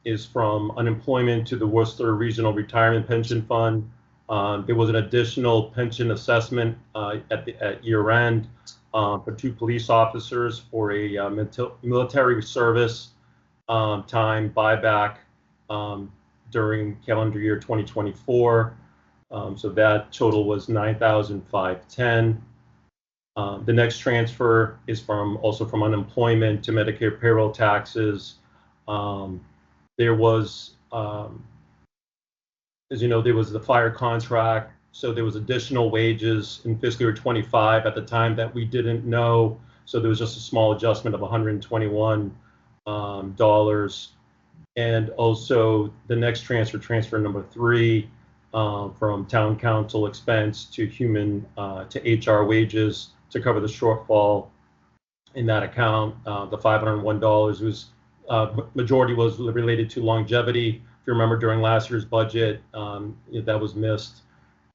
is from unemployment to the Worcester Regional Retirement Pension Fund. There was an additional pension assessment at year-end for 2 police officers for a military service time buyback during calendar year 2024. So that total was $9,510. The next transfer is also from unemployment to Medicare payroll taxes. There was, as you know, there was the fire contract. So there was additional wages in fiscal year 25 at the time that we didn't know. So there was just a small adjustment of $121. And also the next transfer number 3, from town council expense to HR wages to cover the shortfall in that account. The $501 was majority was related to longevity. If you remember during last year's budget, that was missed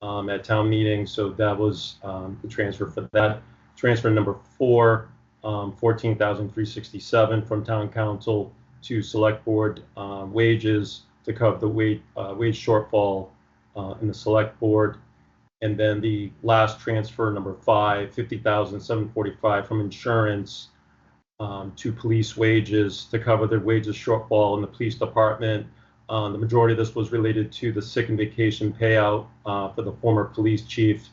at town meeting. So that was the transfer for that. Transfer number 4, $14,367 from town council to select board wages to cover the wage shortfall in the select board. And then the last transfer, number 5, $50,745 from insurance to police wages to cover the wages shortfall in the police department. The majority of this was related to the sick and vacation payout for the former police chief.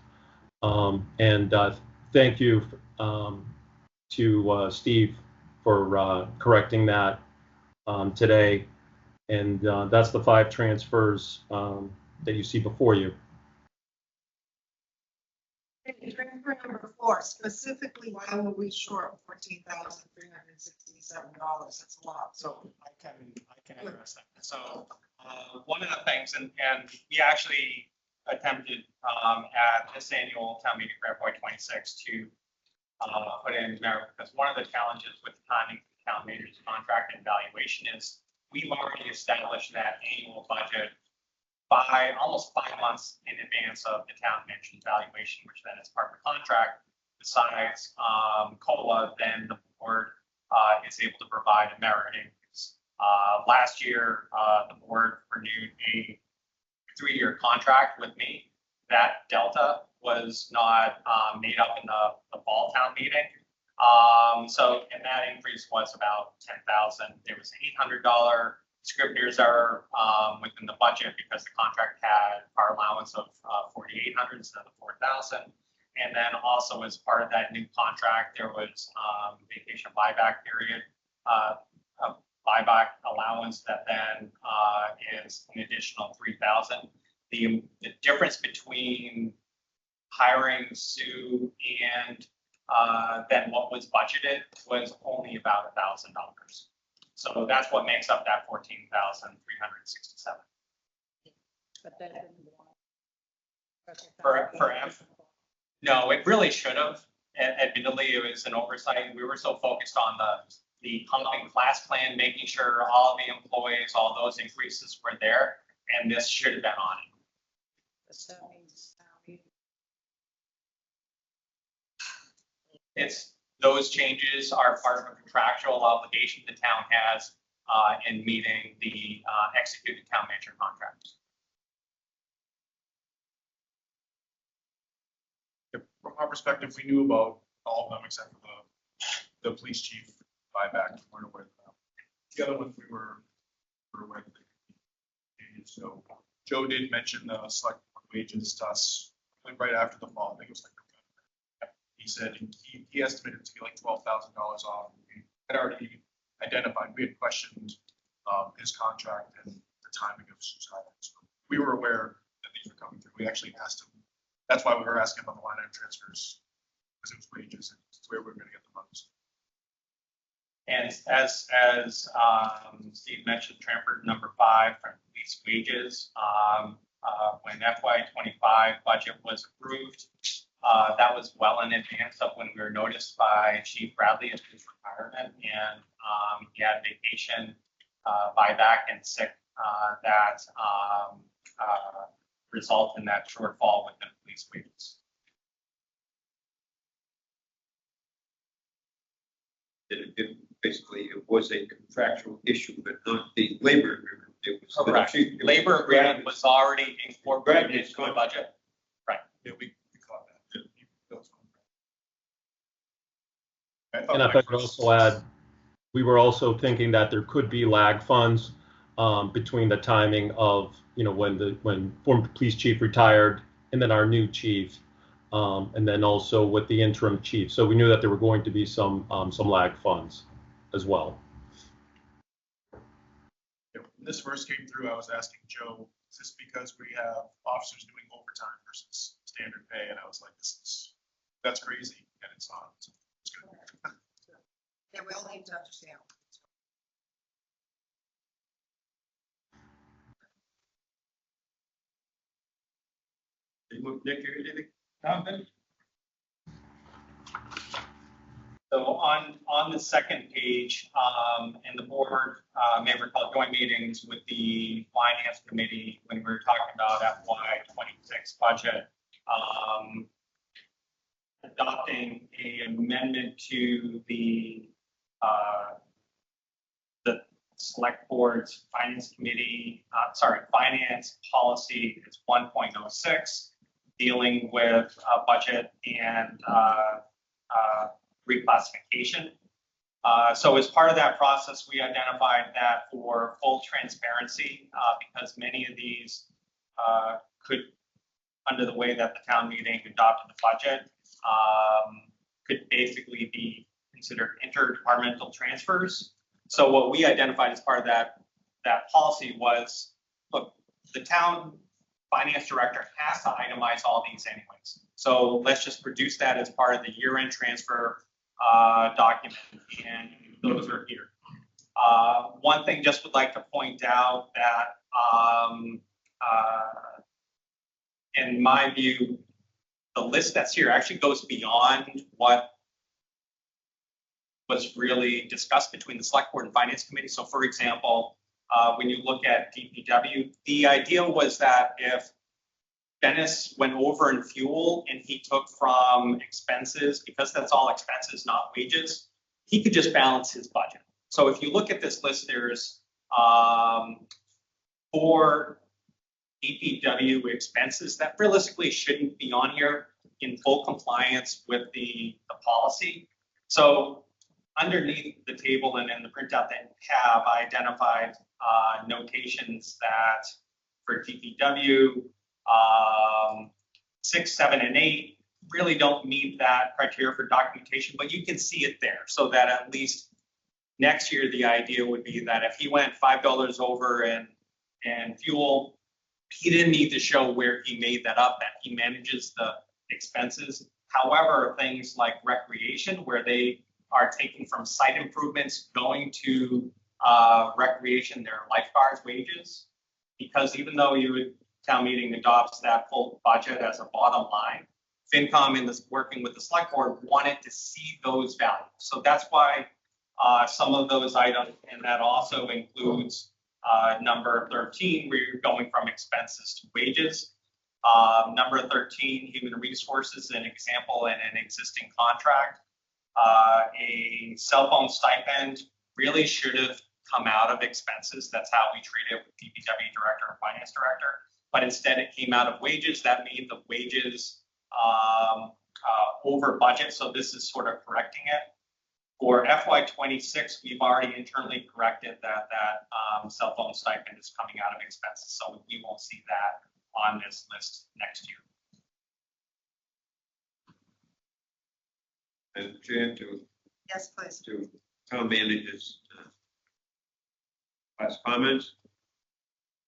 Thank you to Steve for correcting that today. And that's the 5 transfers that you see before you. Transfer number 4, specifically, why were we short $14,367? That's a lot. So I can address that. So one of the things, and we actually attempted at this annual town meeting for FY 26 to put in there, because one of the challenges with timing the town manager's contract and valuation is we've already established that annual budget by almost 5 months in advance of the town manager's valuation, which then is part of the contract. Besides COLA, then the board is able to provide a merit increase. Last year, the board renewed a 3-year contract with me. That delta was not made up in the fall town meeting. And that increase was about $10,000. There was an $800 Scribner's error within the budget because the contract had our allowance of $4,800 instead of $4,000. And then also as part of that new contract, there was vacation buyback period, a buyback allowance that then is an additional $3,000. The difference between hiring Sue and then what was budgeted was only about $1,000. So that's what makes up that $14,367. But that didn't For F. No, it really should have. Admittedly, it was an oversight. We were so focused on the pumping class plan, making sure all the employees, all those increases were there, and this should have been on it. That means It's, those changes are part of a contractual obligation the town has in meeting the executed town manager contract. our perspective, we knew about all of them except for the police chief buyback. We weren't aware of them. The other ones we were aware of. So Joe did mention the select board wages to us right after the fall. I think it was like November. He said he estimated it to be like $12,000 off. We had already identified, we had questioned his contract and the timing of Sue's hiring. So we were aware that these were coming through. We actually asked him. That's why we were asking about the line item transfers, because it was wages and it's where we were going to get the funds. And as Steve mentioned, transfer number 5 from police wages, when FY25 budget was approved, that was well in advance of when we were noticed by Chief Bradley of his retirement, and he had vacation, buyback, and sick that result in that shortfall within police wages. Basically, it was a contractual issue, but not the labor agreement. It was the Correct. chief- Labor agreement was already incorporated into the budget. Yeah, we caught that. Yeah, that was fun. And if I could also add, we were also thinking that there could be lag funds between the timing of, when former police chief retired and then our new chief, and then also with the interim chief. So we knew that there were going to be some lag funds as well. Yeah, when this first came through, I was asking Joe, is this because we have officers doing overtime versus standard pay? And I was like, that's crazy, and it's not. So it's good. Yeah, we all need to understand. Nick, you had anything? So on the second page, and the board may recall joint meetings with the finance committee when we were talking about FY26 budget, adopting an amendment to the select board's finance committee, finance policy is 1.06, dealing with budget and reclassification. So as part of that process, we identified that for full transparency, because many of these could, under the way that the town meeting adopted the budget, could basically be considered interdepartmental transfers. So what we identified as part of that policy was, look, the town finance director has to itemize all these anyways. So let's just produce that as part of the year-end transfer document, and those are here. One thing just would like to point out that in my view, the list that's here actually goes beyond what was really discussed between the select board and finance committee. So for example, when you look at DPW, the idea was that if Dennis went over in fuel and he took from expenses, because that's all expenses, not wages, he could just balance his budget. So if you look at this list, there's 4 DPW expenses that realistically shouldn't be on here in full compliance with the policy. So underneath the table and in the printout that you have, I identified notations that for DPW, 6, 7, and 8 really don't meet that criteria for documentation, but you can see it there, so that at least next year the idea would be that if he went $5 over in fuel, he didn't need to show where he made that up, that he manages the expenses. However, things like recreation, where they are taking from site improvements going to recreation, their lifeguards wages, because even though town meeting adopts that full budget as a bottom line, FinCom in this working with the select board wanted to see those values. So that's why some of those items, and that also includes number 13, where you're going from expenses to wages. Number 13, human resources, an example in an existing contract. A cell phone stipend really should have come out of expenses. That's how we treat it with DPW director and finance director. But instead it came out of wages. That made the wages over budget, so this is sort of correcting it. For FY '26, we've already internally corrected that cell phone stipend is coming out of expenses, so we won't see that on this list next year. And Chair, to Yes, please. town managers' last comments.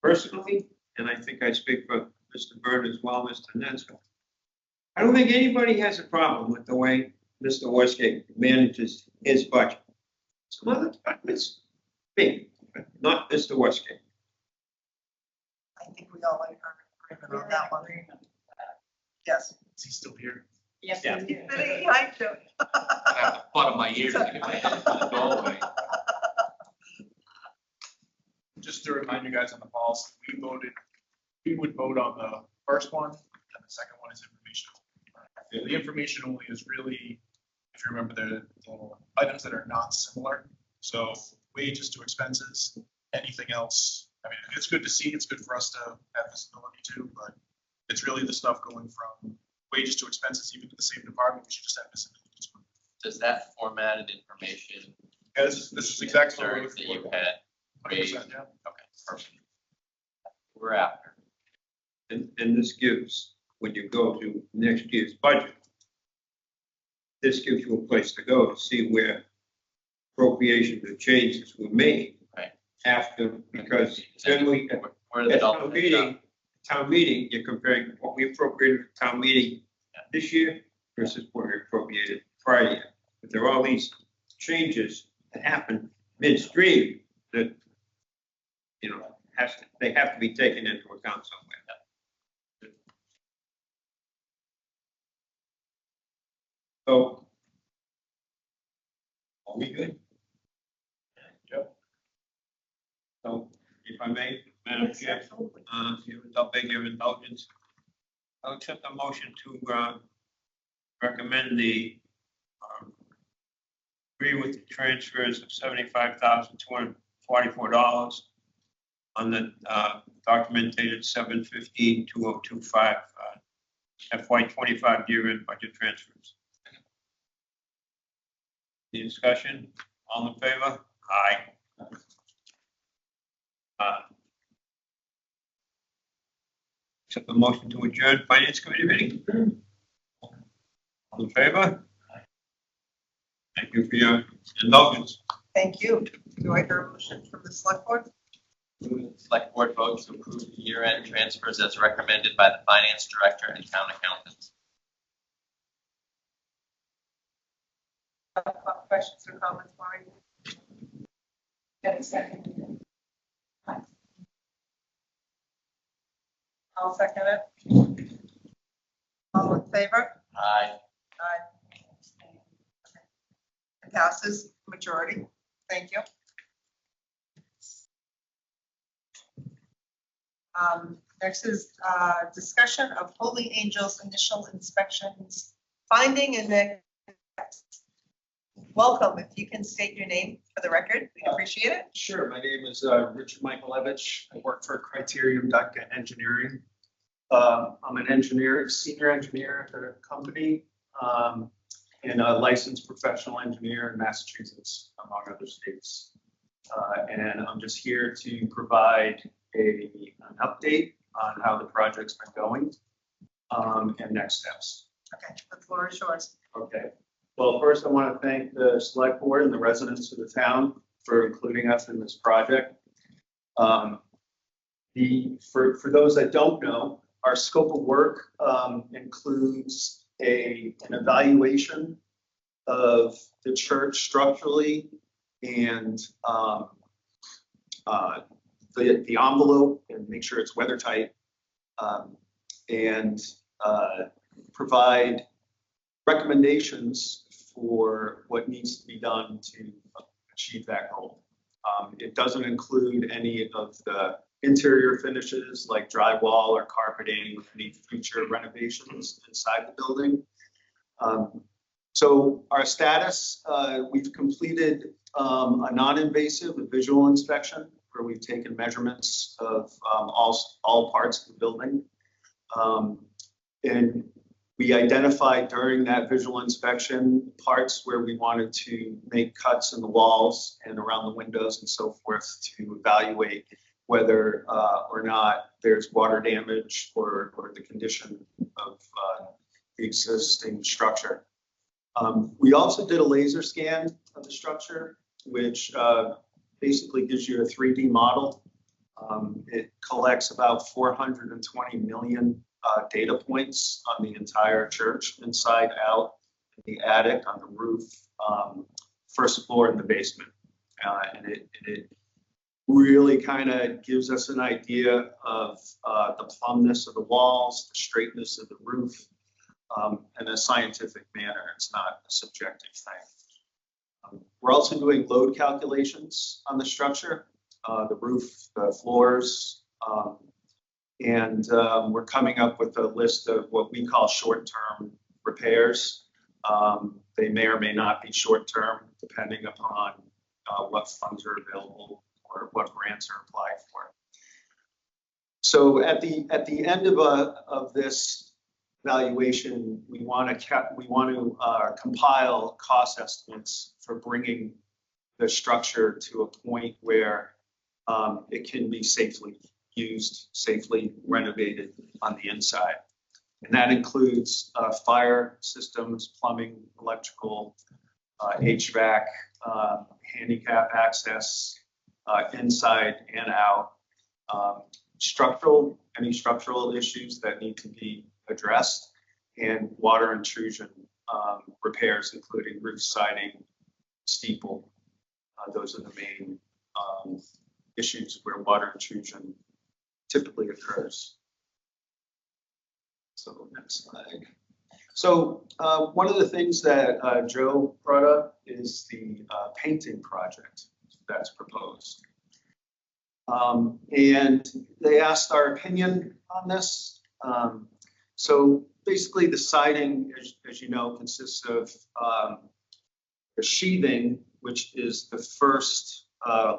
Personally, and I think I speak for Mr. Byrne as well, Mr. Nesco, I don't think anybody has a problem with the way Mr. Westgate manages his budget. Some other departments, me, but not Mr. Westgate. I think we all are in agreement on that one. Yes. Is he still here? Yes, Yeah. we do. Hi, Joe. I have the butt of my ears to get my head through the doorway. Just to remind you guys on the policy, we would vote on the first one, and the second one is informational. The information only is really, if you remember, the items that are not similar. So wages to expenses, anything else. I mean, it's good to see, it's good for us to have visibility too, but it's really the stuff going from wages to expenses, even to the same department, we should just have visibility. Does that formatted information? Yeah, this is exactly what we're Concerns looking that for. you had 100%, raised? yeah. Okay, perfect. We're after. And this gives, when you go to next year's budget, this gives you a place to go to see where appropriations and changes were made. Right. After, because generally, Where are the at dollars? town meeting, you're comparing what we appropriated at town meeting this year versus what we appropriated prior year. But there are all these changes that happen midstream that, you know, they have to be taken into account somewhere. So, are we good? Yep. So, if I may, Madam Chair, without begging your indulgence, I'll accept a motion to recommend the agree with the transfers of $75,244 on the document dated 7/15/2025 FY25 year-end budget transfers. Any discussion? All in favor? Aye. Accept the motion to adjourn Finance Committee meeting. All in favor? Thank you for your indulgence. Thank you. Do I hear a motion from the select board? Select board votes to approve the year-end transfers as recommended by the finance director and town accountants. Questions or comments, Maureen? Get a second. I'll second it. All in favor? Aye. Aye. It passes majority. Thank you. Next is discussion of Holy Angels initial inspections, finding and next. Welcome. If you can state your name for the record, we'd appreciate it. Sure, my name is Richard Michaelevich. I work for Criterium Duct Engineering. I'm an engineer, senior engineer at the company, and a licensed professional engineer in Massachusetts, among other states. And I'm just here to provide an update on how the project's been going and next steps. Okay, the floor is yours. Okay. Well, first I want to thank the select board and the residents of the town for including us in this project. For those that don't know, our scope of work includes an evaluation of the church structurally and the envelope and make sure it's weather tight, and provide recommendations for what needs to be done to achieve that goal. It doesn't include any of the interior finishes like drywall or carpeting, any future renovations inside the building. So our status, we've completed a non-invasive, a visual inspection where we've taken measurements of all parts of the building. And We identified during that visual inspection parts where we wanted to make cuts in the walls and around the windows and so forth to evaluate whether or not there's water damage or the condition of the existing structure. We also did a laser scan of the structure, which basically gives you a 3D model. It collects about 420 million data points on the entire church, inside, out, in the attic, on the roof, first floor, and the basement. And it really kind of gives us an idea of the plumbness of the walls, the straightness of the roof, in a scientific manner. It's not a subjective thing. We're also doing load calculations on the structure, the roof, the floors, and we're coming up with a list of what we call short-term repairs. They may or may not be short-term, depending upon what funds are available or what grants are applied for. So at the end of this valuation, we want to compile cost estimates for bringing the structure to a point where it can be safely used, safely renovated on the inside. And that includes fire systems, plumbing, electrical, HVAC, handicap access, inside and out, any structural issues that need to be addressed, and water intrusion repairs, including roof siding, steeple. Those are the main issues where water intrusion typically occurs. So next slide. So one of the things that Joe brought up is the painting project that's proposed. And they asked our opinion on this. So basically the siding, as you know, consists of the sheathing, which is the first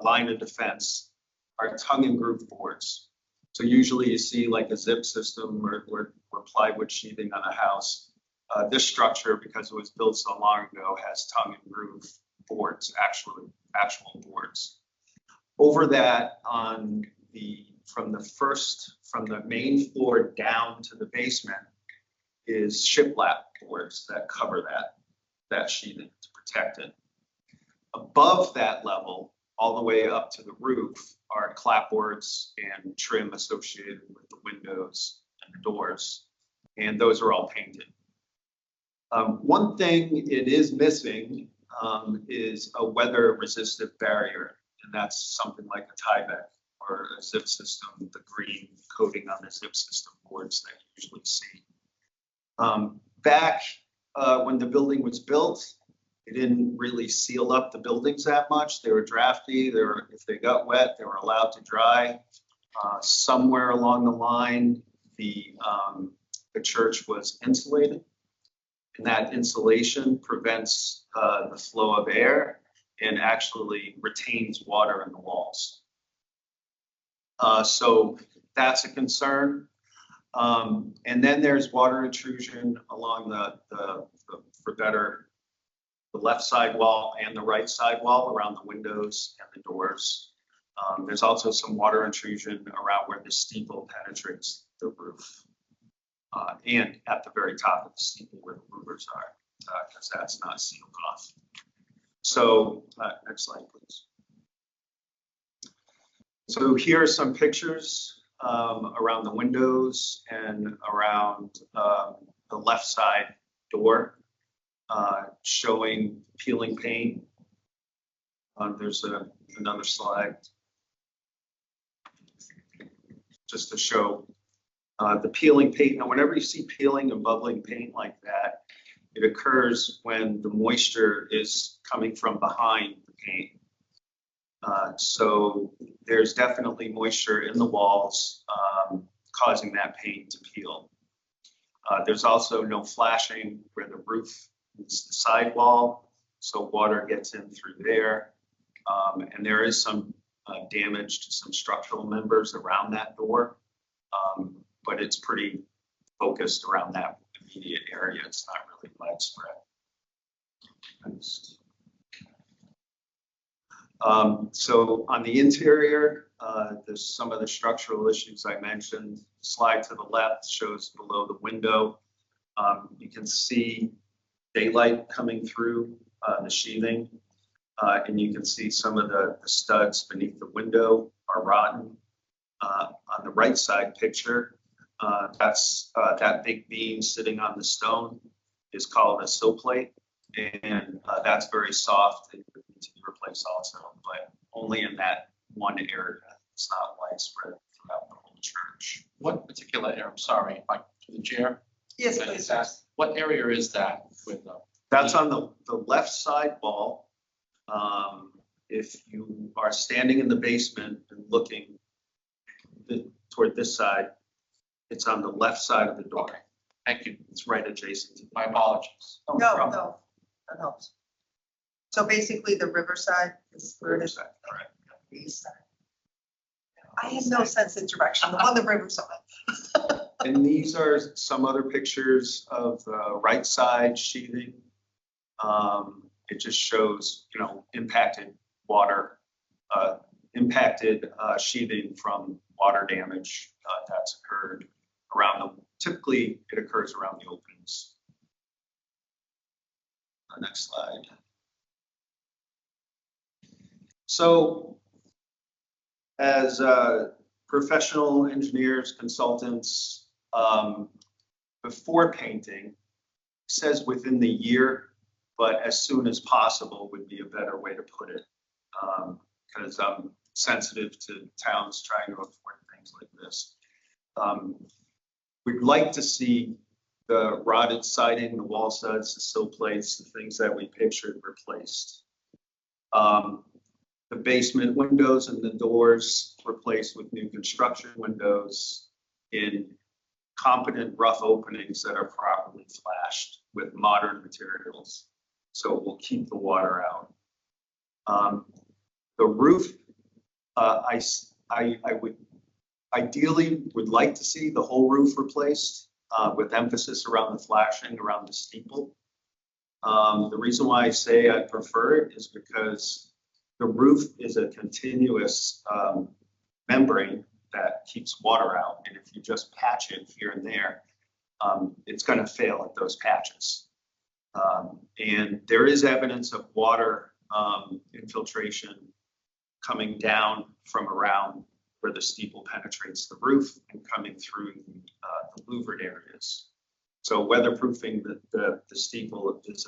line of defense, are tongue and groove boards. So usually you see like a zip system or plywood sheathing on a house. This structure, because it was built so long ago, has tongue and groove boards, actual boards. Over that, from the main floor down to the basement, is shiplap boards that cover that sheathing to protect it. Above that level, all the way up to the roof, are clapboards and trim associated with the windows and the doors, and those are all painted. One thing it is missing is a weather-resistant barrier, and that's something like a Tyvek or a zip system, the green coating on the zip system boards that you usually see. Back when the building was built, they didn't really seal up the buildings that much. They were drafty. If they got wet, they were allowed to dry. Somewhere along the line, the church was insulated, and that insulation prevents the flow of air and actually retains water in the walls. So that's a concern. And then there's water intrusion along the left side wall and the right side wall around the windows and the doors. There's also some water intrusion around where the steeple penetrates the roof. And at the very top of the steeple where the louvers are, because that's not sealed off. So next slide, please. So here are some pictures around the windows and around the left side door, showing peeling paint. There's another slide just to show the peeling paint. Now, whenever you see peeling and bubbling paint like that, it occurs when the moisture is coming from behind the paint. So there's definitely moisture in the walls causing that paint to peel. There's also no flashing where the roof is the sidewall, so water gets in through there. And there is some damage to some structural members around that door, but it's pretty focused around that immediate area. It's not really widespread. So on the interior, there's some of the structural issues I mentioned. Slide to the left shows below the window. You can see daylight coming through the sheathing. And you can see some of the studs beneath the window are rotten. On the right side picture, that's that big beam sitting on the stone is called a sill plate. And that's very soft and would need to be replaced also, but only in that one area. It's not widespread throughout the whole church. What particular area, I'm sorry, like to the chair? Yes, please, sir. What area is that with the? That's on the left side wall. If you are standing in the basement and looking toward this side, it's on the left side of the door. Okay, thank you. It's right adjacent to. My apologies. No, no, that helps. So basically the riverside is where it is. Correct. The east side. I have no sense of direction, on the riverside. And these are some other pictures of the right side sheathing. It just shows, impacted water, impacted sheathing from water damage that's occurred around typically it occurs around the openings. Next slide. So as professional engineers, consultants, before painting, it says within the year, but as soon as possible would be a better way to put it. Because I'm sensitive to towns trying to afford things like this. We'd like to see the rotted siding, the wall studs, the sill plates, the things that we pictured replaced. The basement windows and the doors replaced with new construction windows in competent rough openings that are properly flashed with modern materials. So it will keep the water out. The roof, I would ideally would like to see the whole roof replaced with emphasis around the flashing, around the steeple. The reason why I say I prefer it is because the roof is a continuous membrane that keeps water out. And if you just patch it here and there, it's going to fail at those patches. And there is evidence of water infiltration coming down from around where the steeple penetrates the roof and coming through the louvered areas. So weatherproofing the steeple is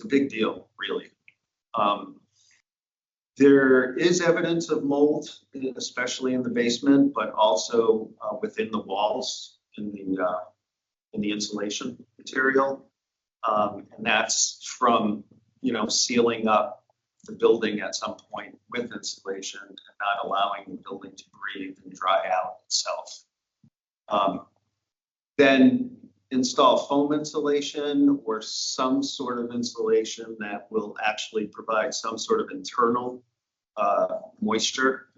a big deal, really. There is evidence of mold, especially in the basement, but also within the walls in the insulation material. And that's from, sealing up the building at some point with insulation and not allowing the building to breathe and dry out itself. Then install foam insulation or some sort of insulation that will actually provide some sort of internal moisture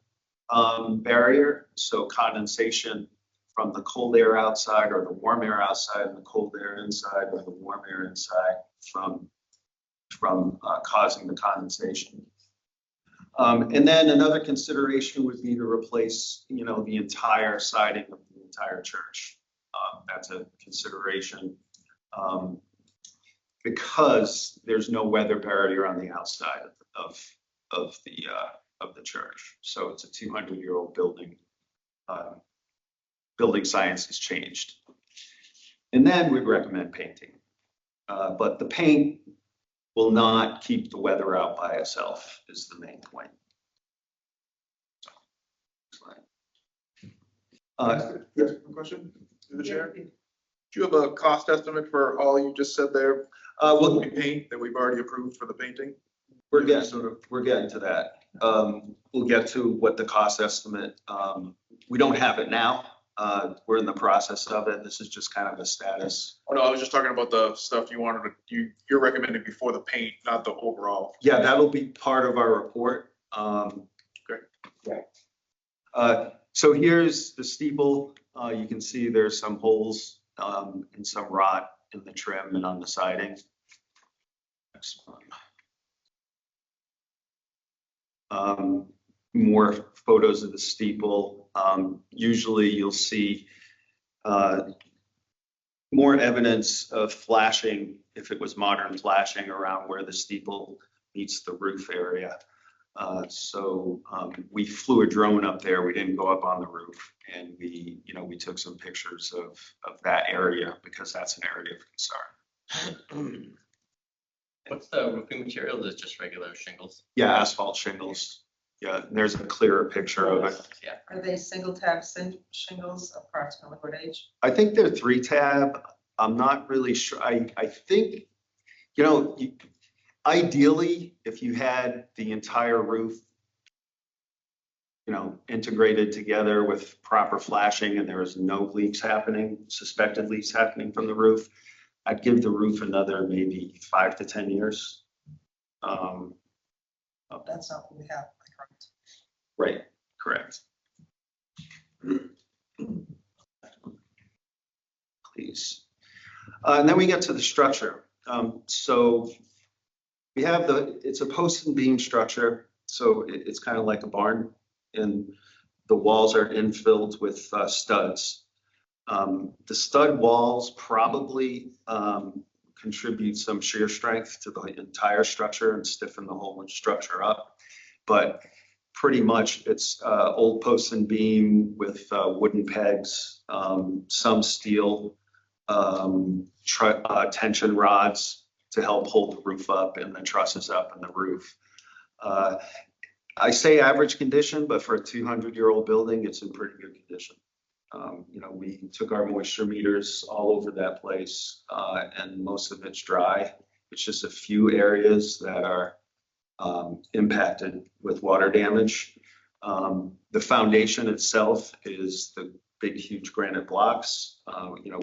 barrier. So condensation from the cold air outside or the warm air outside and the cold air inside or the warm air inside from causing the condensation. And then another consideration would be to replace, the entire siding of the entire church. That's a consideration because there's no weather barrier on the outside of the church. So it's a 200-year-old building. Building science has changed. And then we'd recommend painting. But the paint will not keep the weather out by itself is the main point. Question to the chair? Do you have a cost estimate for all you just said there? Well, We paint that we've already approved for the painting? we're getting to that. We'll get to what the cost estimate. We don't have it now. We're in the process of it. This is just kind of a status. Oh, no, I was just talking about the stuff you're recommending before the paint, not the overall. Yeah, that'll be part of our report. Great. So here's the steeple. You can see there's some holes and some rot in the trim and on the siding. Next one. More photos of the steeple. Usually you'll see more evidence of flashing, if it was modern flashing, around where the steeple meets the roof area. So we flew a drone up there. We didn't go up on the roof, and we took some pictures of that area because that's an area of concern. What's the roofing material? Is it just regular shingles? Yeah, asphalt shingles. Yeah, and there's a clearer picture of it. Yeah. Are they single tab shingles, approximately what age? I think they're 3-tab. I'm not really sure. I think, ideally, if you had the entire roof, integrated together with proper flashing and there was no leaks happening, suspected leaks happening from the roof, I'd give the roof another maybe 5 to 10 years. That's not what we have. Right, correct. Please. And then we get to the structure. So we have it's a post and beam structure. So it's kind of like a barn, and the walls are infilled with studs. The stud walls probably contribute some shear strength to the entire structure and stiffen the whole structure up. But pretty much it's old post and beam with wooden pegs, some steel, tension rods to help hold the roof up and the trusses up and the roof. I say average condition, but for a 200-year-old building, it's in pretty good condition. We took our moisture meters all over that place, and most of it's dry. It's just a few areas that are impacted with water damage. The foundation itself is the big, huge granite blocks.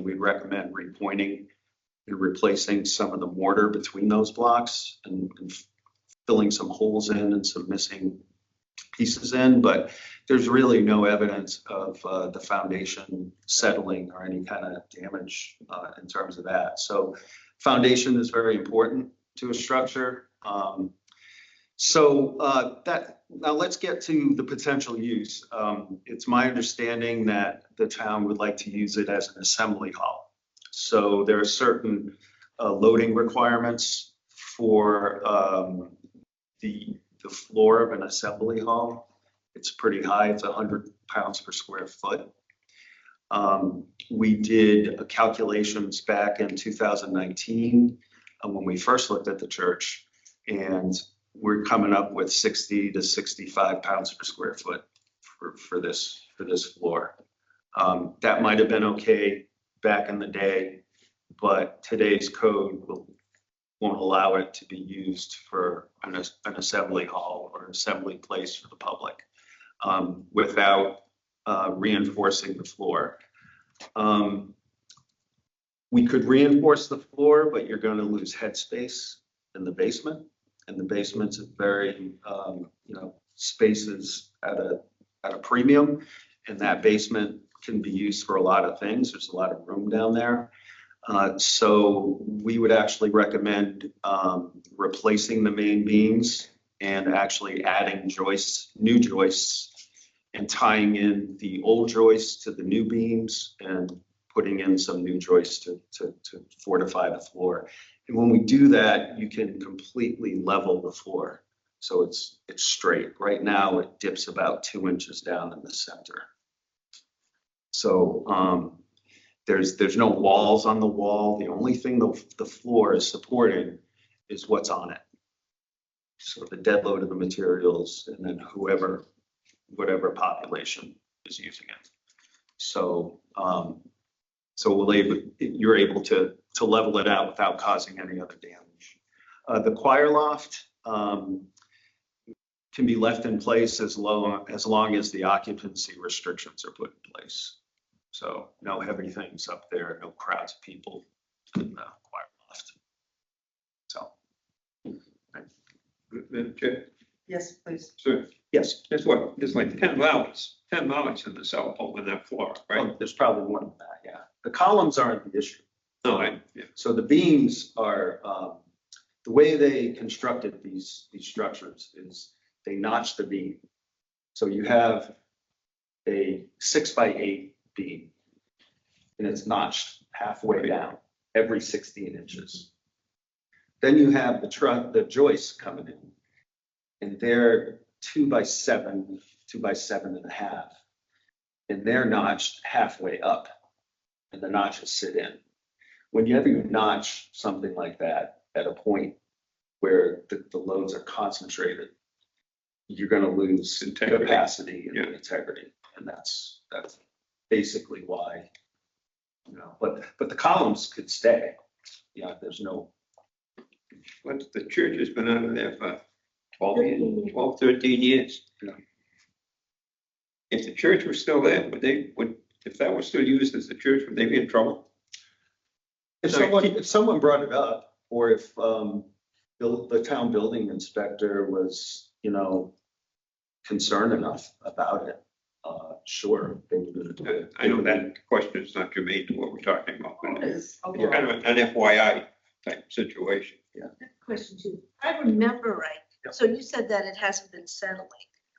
We'd recommend repointing and replacing some of the mortar between those blocks and filling some holes in and some missing pieces in, but there's really no evidence of the foundation settling or any kind of damage in terms of that. So foundation is very important to a structure. Now let's get to the potential use. It's my understanding that the town would like to use it as an assembly hall. So there are certain loading requirements for the floor of an assembly hall. It's pretty high. It's 100 pounds per square foot. We did calculations back in 2019 when we first looked at the church, and we're coming up with 60 to 65 pounds per square foot for this floor. That might have been okay back in the day, but today's code won't allow it to be used for an assembly hall or assembly place for the public without reinforcing the floor. We could reinforce the floor, but you're going to lose headspace in the basement. And the basement's a very, spaces at a premium, and that basement can be used for a lot of things. There's a lot of room down there. So we would actually recommend replacing the main beams and actually adding new joists, and tying in the old joists to the new beams and putting in some new joists to fortify the floor. And when we do that, you can completely level the floor. So it's straight. Right now, it dips about 2 inches down in the center. So there's no walls on the wall. The only thing the floor is supporting is what's on it. So the dead load of the materials, and then whatever population is using it. So you're able to level it out without causing any other damage. The choir loft can be left in place as long as the occupancy restrictions are put in place. So no heavy things up there, no crowds of people in the choir loft. So. Madam Chair, Yes, please. sir, Yes, there's like 10 volleys in the cell phone in that floor, right? there's probably more than that, yeah. The columns aren't the issue. No, So the beams are, the way they constructed these structures is they notch the beam. So you have a 6x8 beam and it's notched halfway down every 16 inches. Then you have the joists coming in and they're 2x7, 2x7.5. And they're notched halfway up and the notches sit in. Whenever you notch something like that at a point where the loads are concentrated, you're going to lose Integrity. capacity and Yeah. integrity. And that's basically why, but the columns could stay. Yeah, there's no. But the church has been out of there for 12, 13 years. Yeah. If the church was still there, if that was still used as the church, would they be in trouble? If someone brought it up, or if the town building inspector was, concerned enough about it, sure, they would. I know that question is not germane to what we're talking about, but it's Okay. kind of an FYI type situation. Question two. If I remember right, so you said that it hasn't been settling,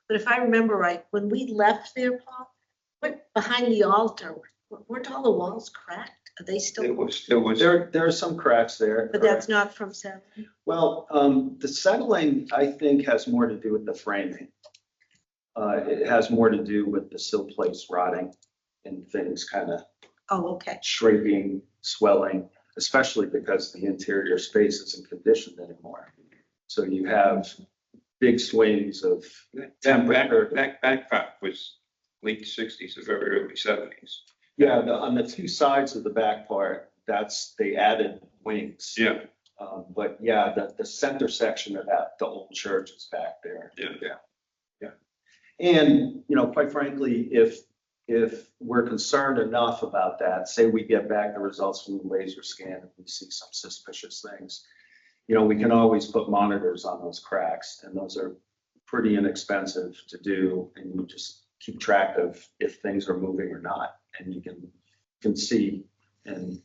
but if I remember right, when we left there, Paul, behind the altar, weren't all the walls cracked? Are they There still? was, There are some cracks there. But that's not from settling? Well, the settling, I think, has more to do with the framing. It has more to do with the sill plates rotting and things kind of Oh, okay. shrinking, swelling, especially because the interior space isn't conditioned anymore. So you have big swings of temperature. That part was late 60s or very early 70s. Yeah, on the two sides of the back part, they added wings. Yeah. But yeah, the center section of the old church is back there. Yeah. And, quite frankly, if we're concerned enough about that, say we get back the results from the laser scan and we see some suspicious things, we can always put monitors on those cracks, and those are pretty inexpensive to do, and you just keep track of if things are moving or not, and you can see in,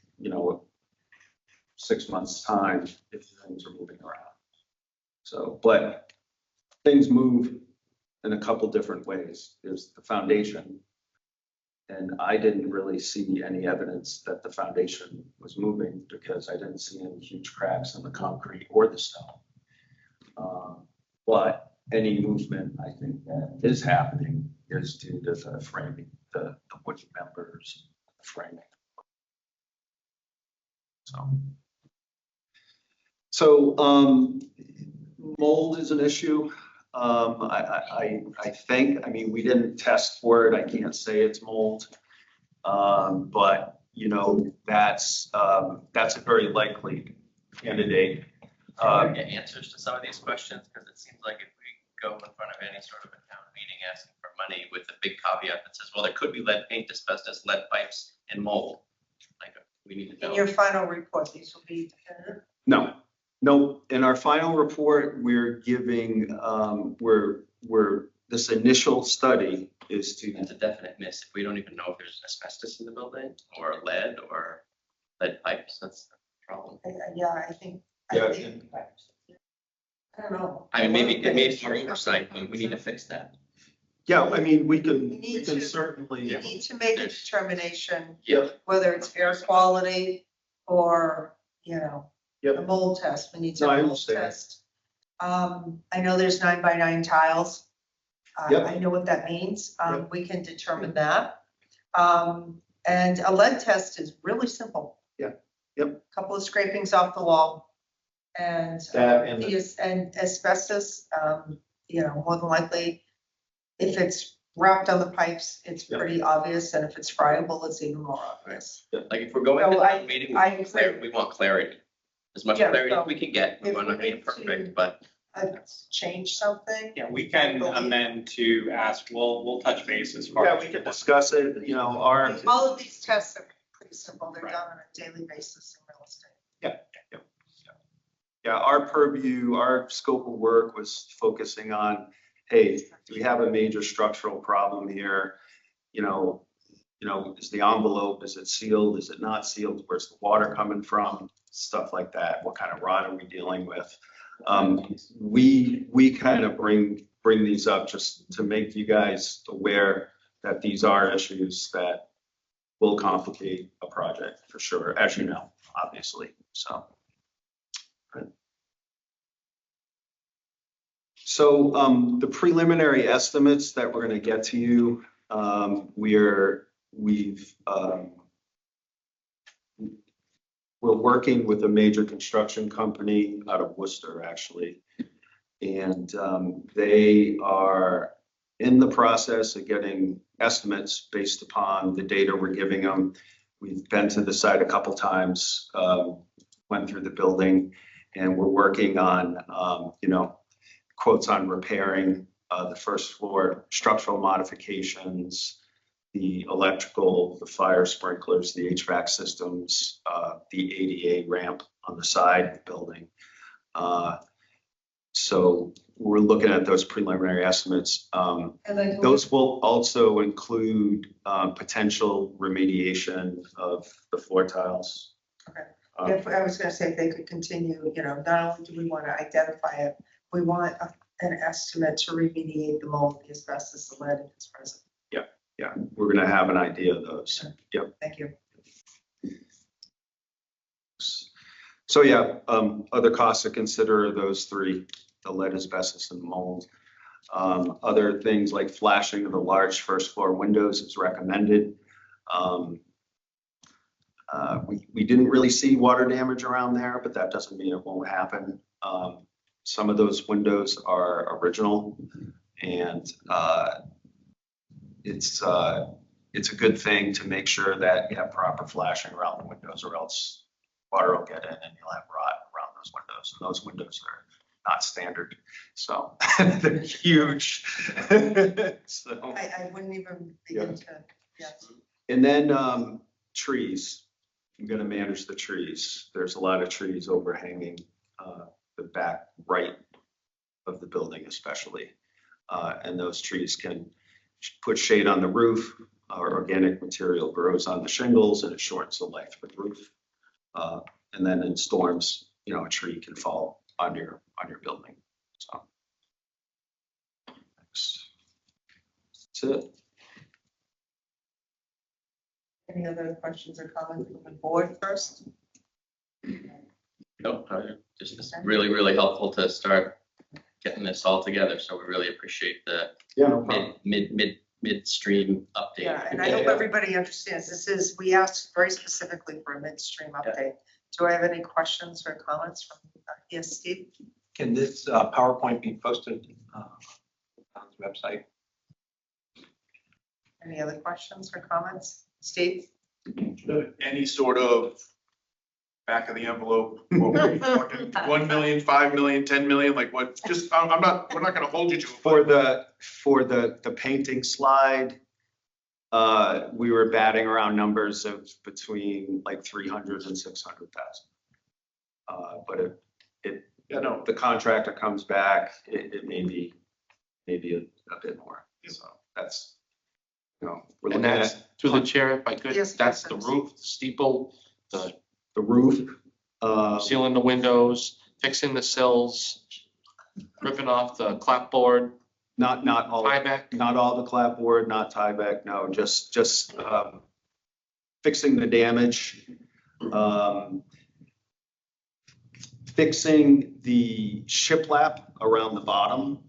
6 months' time if things are moving around. So, but things move in a couple different ways. There's the foundation, and I didn't really see any evidence that the foundation was moving because I didn't see any huge cracks in the concrete or the stone. But any movement, I think, that is happening is due to the framing, the wooden members, the framing. So mold is an issue. I think, we didn't test for it. I can't say it's mold. But, that's a very likely candidate. Can we get answers to some of these questions? Because it seems like if we go in front of any sort of a town meeting asking for money with a big caveat that says, well, there could be lead paint, asbestos, lead pipes, and mold. Like, we need to know. In your final report, these will be definitive. No, in our final report, we're giving, this initial study is to, It's a definite miss. If we don't even know if there's asbestos in the building or lead pipes, that's a problem. Yeah, I think. Yeah. I don't know. I mean, maybe it may be our oversight, but we need to fix that. yeah, we We can need to- certainly. You need to make a determination Yeah. whether it's air quality or, Yep. a mold test. We need to No, I have a mold understand. test. I know there's 9x9 tiles. Yep. I know what that means. Yep. We can determine that. And a lead test is really simple. Yeah. Yep. Couple of scrapings off the wall. And That and and asbestos, more than likely, if it's wrapped on the pipes, it's Yep. pretty obvious. And if it's friable, it's even more obvious. Like if we're going to So a meeting, I agree. we want clarity. As much Yeah, clarity so as we can get. if We're we not being need to- perfect, but Change something. Yeah, we can amend to ask, we'll touch base as far Yeah, as. we can discuss it, All of these tests are pretty simple. They're done on a daily basis in real estate. Yeah, our purview, our scope of work was focusing on, hey, do we have a major structural problem here? you know, is the envelope, is it sealed, is it not sealed, where's the water coming from, stuff like that, what kind of rod are we dealing with? We kind of bring these up just to make you guys aware that these are issues that will complicate a project for sure, as you know, obviously, so. So the preliminary estimates that we're going to get to you, we're working with a major construction company out of Worcester, actually. And they are in the process of getting estimates based upon the data we're giving them. We've been to the site a couple times, went through the building, and we're working on, you know, quotes on repairing the first floor, structural modifications, the electrical, the fire sprinklers, the HVAC systems, the ADA ramp on the side of the building. So we're looking at those preliminary estimates. And then Those will also include potential remediation of the floor tiles. Okay. If, I was gonna say, if they could continue, you know, not only do we want to identify it, we want an estimate to remediate the mold, the asbestos, the lead, if it's present. Yeah, we're gonna have an idea of those. Yep. Thank you. So yeah, other costs to consider are those three, the lead, asbestos, and mold. Other things like flashing of the large first floor windows is recommended. We didn't really see water damage around there, but that doesn't mean it won't happen. Some of those windows are original, and it's a good thing to make sure that you have proper flashing around the windows, or else water will get in and you'll have rot around those windows. And those windows are not standard, so they're huge. So, I wouldn't even begin to, yes. and then trees. I'm gonna manage the trees. There's a lot of trees overhanging the back right of the building especially. And those trees can put shade on the roof. Our organic material grows on the shingles and it shortens the life of the roof. And then in storms, you know, a tree can fall on your building. So that's it. Any other questions or comments from the board first? No, just really, really helpful to start getting this all together. So we really appreciate the Yeah, no problem. midstream update. Yeah, and I hope everybody understands, this is, we asked very specifically for a midstream update. Do I have any questions or comments from, yes, Steve? Can this PowerPoint be posted on the website? Any other questions or comments? Steve? Any sort of back of the envelope, what were you talking, 1 million, 5 million, 10 million, like what, just, we're not gonna hold you to it. For the painting slide, we were batting around numbers of between like 300 and 600,000. But the contractor comes back, it may be a bit more. So that's, you know, we're And looking that's at through the chair, if I could, Yes, that's the please. roof, the steeple, the roof. sealing the windows, fixing the sills, ripping off the clapboard, Not all. Tyvek. Not all the clapboard, not Tyvek, no, just fixing the damage. Fixing the shiplap around the bottom,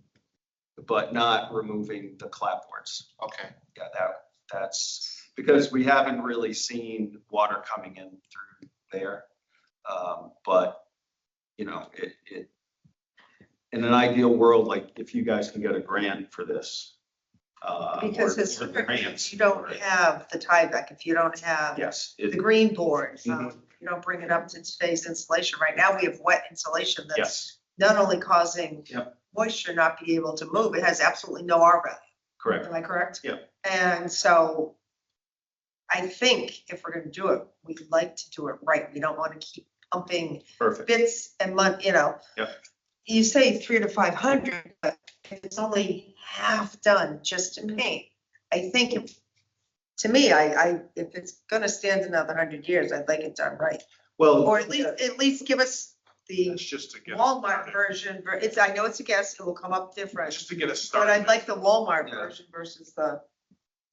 but not removing the clapboards. Okay. Yeah, that's because we haven't really seen water coming in through there. But, you know, it in an ideal world, like if you guys can get a grant for this. Because or historically, grants, you don't have the Tyvek, if you don't have Yes. the green board, Mhm. you don't bring it up to today's insulation. Right now, we have wet insulation that's Yes, not only causing Yep. moisture not be able to move, it has absolutely no R value. correct. Am I correct? Yep. And so I think if we're gonna do it, we'd like to do it right. We don't want to keep pumping Perfect. bits and money, you know. Yep. You say 300 to 500, but if it's only half done just to paint, I think if to me, if it's gonna stand another 100 years, I'd like it done right. Well, Or at least give us the It's just to get. Walmart version, I know it's a guess, it will come up different. Just to get a But start. I'd like the Walmart Yeah. version versus the,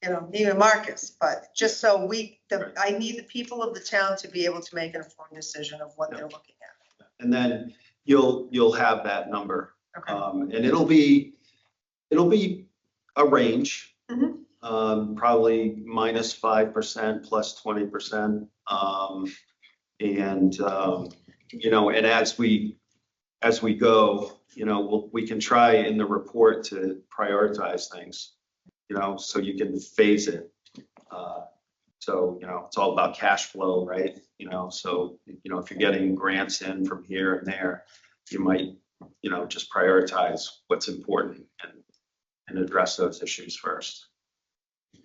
Neiman Marcus, but just so I need the people of the town to be able to make an informed decision of what they're looking at. and then you'll have that number. Okay. And it'll be a range. Mhm. Probably -5% plus 20%. And as we go, we can try in the report to prioritize things, so you can phase it. So, it's all about cash flow, right? So, if you're getting grants in from here and there, you might, just prioritize what's important and address those issues first. You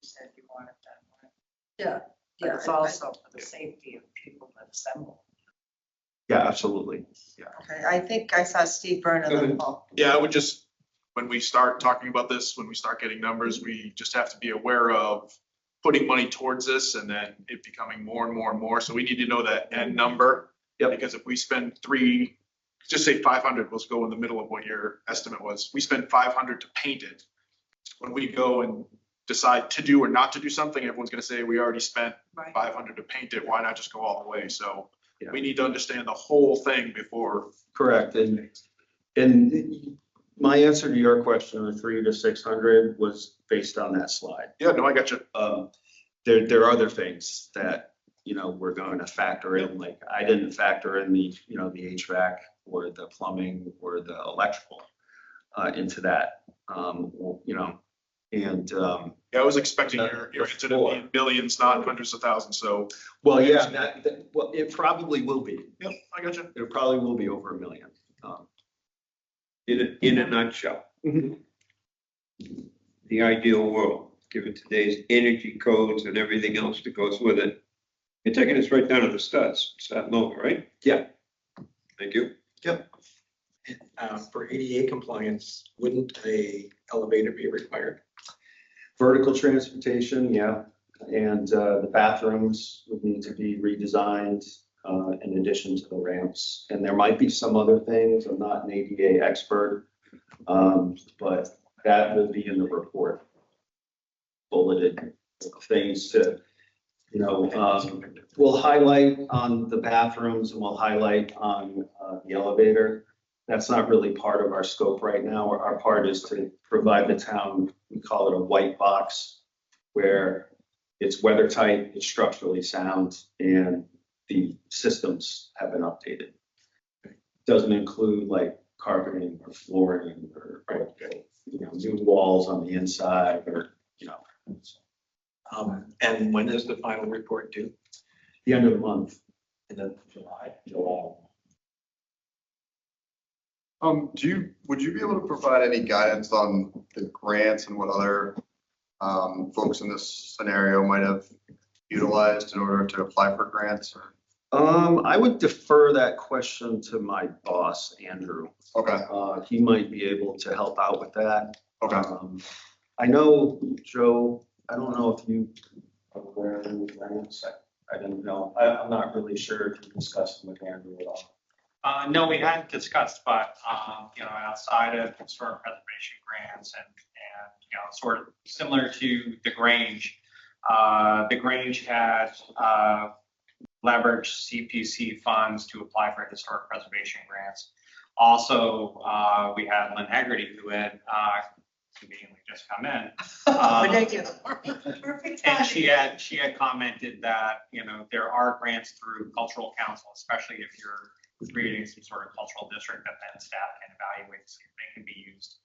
said you wanted that, right? Yeah. But it's also for the safety of people that assemble. Yeah, absolutely. Okay, I think I saw Steve Byrne and then Paul. Yeah, I would just, when we start talking about this, when we start getting numbers, we just have to be aware of putting money towards this and then it becoming more and more and more. So we need to know that end number. Yep. Because if we spend just say 500, let's go in the middle of what your estimate was. We spend 500 to paint it. When we go and decide to do or not to do something, everyone's gonna say, we already spent Right. 500 to paint it. Why not just go all the way? So Yeah. we need to understand the whole thing before. Correct. And my answer to your question of 300 to 600 was based on that slide. Yeah, no, I got you. There are other things that, we're going to factor in, like I didn't factor in the HVAC or the plumbing or the electrical into that, and, Yeah, I was expecting your answer to be in millions, not hundreds of thousands. So, well, yeah, well, it probably will be. yep, I got you. It probably will be over $1 million. In a nutshell. The ideal world, given today's energy codes and everything else that goes with it. You're taking us right down to the studs. It's that low, right? Yeah. Thank you. Yep. For ADA compliance, wouldn't a elevator be required? Vertical transportation, yeah, and the bathrooms would need to be redesigned in addition to the ramps. And there might be some other things, I'm not an ADA expert, but that will be in the report. Bulleted things to, we'll highlight on the bathrooms and we'll highlight on the elevator. That's not really part of our scope right now. Our part is to provide the town, we call it a white box, where it's weather tight, it's structurally sound, and the systems have been updated. Doesn't include like carpeting or flooring or, new walls on the inside or, And when is the final report due? the end of the month. In the July? Would you be able to provide any guidance on the grants and what other folks in this scenario might have utilized in order to apply for grants? Or I would defer that question to my boss, Andrew. Okay. He might be able to help out with that. Okay. I know, Joe, I don't know if you are aware of any grants. I didn't know. I'm not really sure if you discussed them with Andrew at all. No, we hadn't discussed, but, outside of historic preservation grants and, sort of similar to the Grange had, leveraged CPC funds to apply for historic preservation grants. Also, we had Lynn Haggerty, who had, conveniently just come in. Perfect And timing. she had commented that, there are grants through cultural council, especially if you're creating some sort of cultural district that then staff can evaluate to see if they can be used.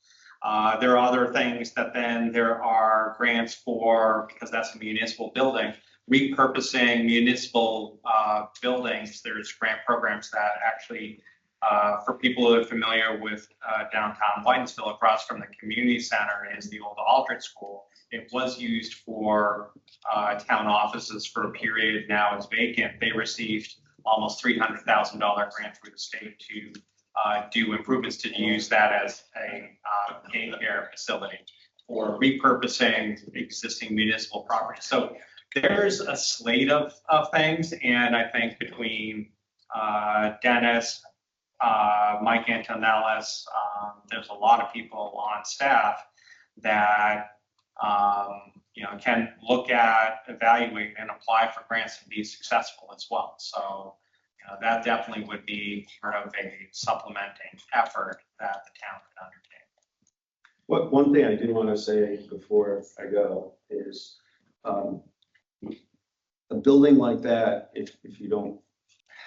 There are other things that then there are grants for, because that's a municipal building, repurposing municipal buildings. There's grant programs that actually, for people who are familiar with downtown Whitensville, across from the community center is the old Aldrich School. It was used for town offices for a period, now it's vacant. They received almost $300,000 grant through the state to do improvements to use that as a day care facility. for repurposing existing municipal property. So there's a slate of things, and I think between Dennis, Mike Antonellis, there's a lot of people on staff that can look at, evaluate, and apply for grants and be successful as well. So that definitely would be part of a supplementing effort that the town could undertake. One thing I do want to say before I go is a building like that, if you don't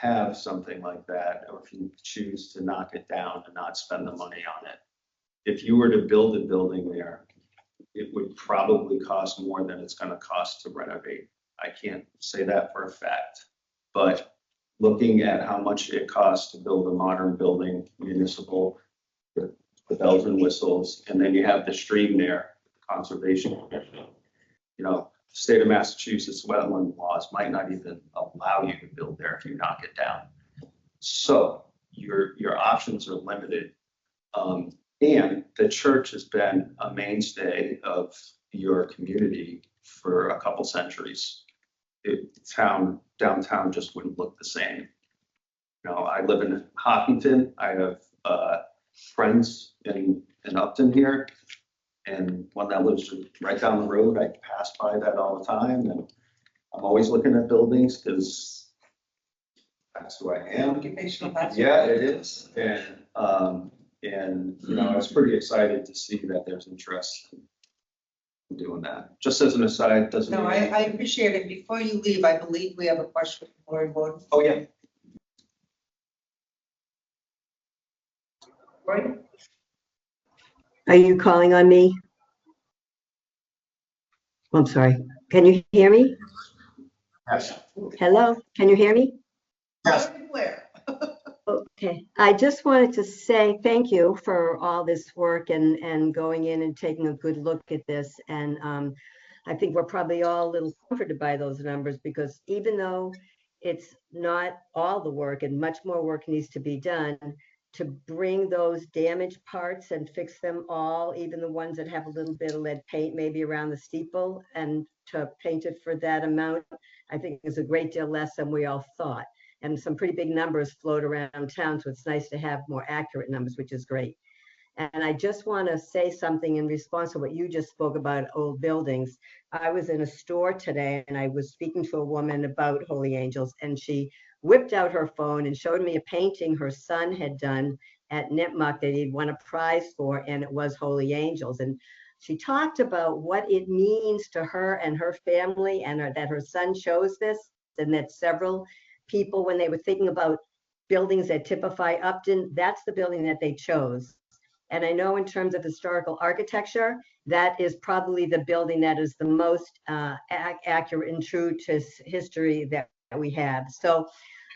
have something like that, or if you choose to knock it down and not spend the money on it, if you were to build a building there, it would probably cost more than it's going to cost to renovate. I can't say that for a fact, but looking at how much it costs to build a modern building, municipal, the bells and whistles, and then you have the stream there, conservation. The state of Massachusetts wetland laws might not even allow you to build there if you knock it down. So your options are limited. And the church has been a mainstay of your community for a couple centuries. Downtown just wouldn't look the same. I live in Hopkinton. I have friends in Upton here, and one that lives right down the road. I pass by that all the time, and I'm always looking at buildings because that's who I am. Yeah, it is. And I was pretty excited to see that there's interest in doing that. Just as an aside, doesn't No, mean I anything. appreciate it. Before you leave, I believe we have a question from Lori Wood. Oh, yeah. Lori? Are you calling on me? I'm sorry. Can you hear me? Yes. Hello? Can you hear me? Yes. Where? Okay. I just wanted to say thank you for all this work and going in and taking a good look at this. And I think we're probably all a little comforted by those numbers, because even though it's not all the work and much more work needs to be done, to bring those damaged parts and fix them all, even the ones that have a little bit of lead paint maybe around the steeple, and to paint it for that amount, I think is a great deal less than we all thought. And some pretty big numbers float around town, so it's nice to have more accurate numbers, which is great. And I just want to say something in response to what you just spoke about, old buildings. I was in a store today and I was speaking to a woman about Holy Angels, and she whipped out her phone and showed me a painting her son had done at Nipmuc that he'd won a prize for, and it was Holy Angels. And she talked about what it means to her and her family, and that her son chose this, and that several people, when they were thinking about buildings that typify Upton, that's the building that they chose. And I know in terms of historical architecture, that is probably the building that is the most accurate and true to history that we have. So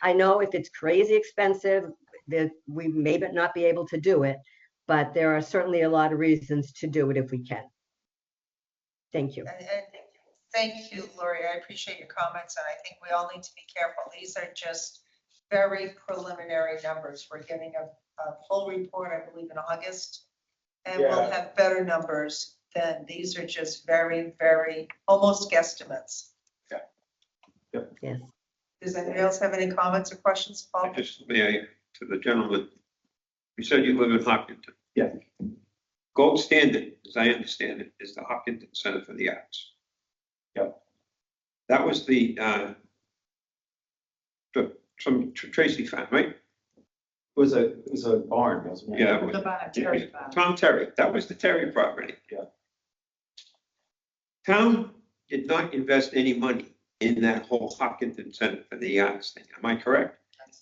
I know if it's crazy expensive, that we may not be able to do it, but there are certainly a lot of reasons to do it if we can. Thank you. And thank you, Lori. I appreciate your comments, and I think we all need to be careful. These are just very preliminary numbers. We're getting a full report, I believe, in August, and we'll have better numbers then. These are just very, very, almost guesstimates. Yeah. Yes. Does anybody else have any comments or questions, Paul? To the gentleman, you said you live in Hopkinton. Yeah. Gold standard, as I understand it, is the Hopkinton Center for the Arts. Yep. That was from Tracy Farm, right? It was a barn, wasn't it? Yeah. it was- Tom Terry, that was the Terry property. Yeah. Town did not invest any money in that whole Hopkinton Center for the Arts thing. Am I correct?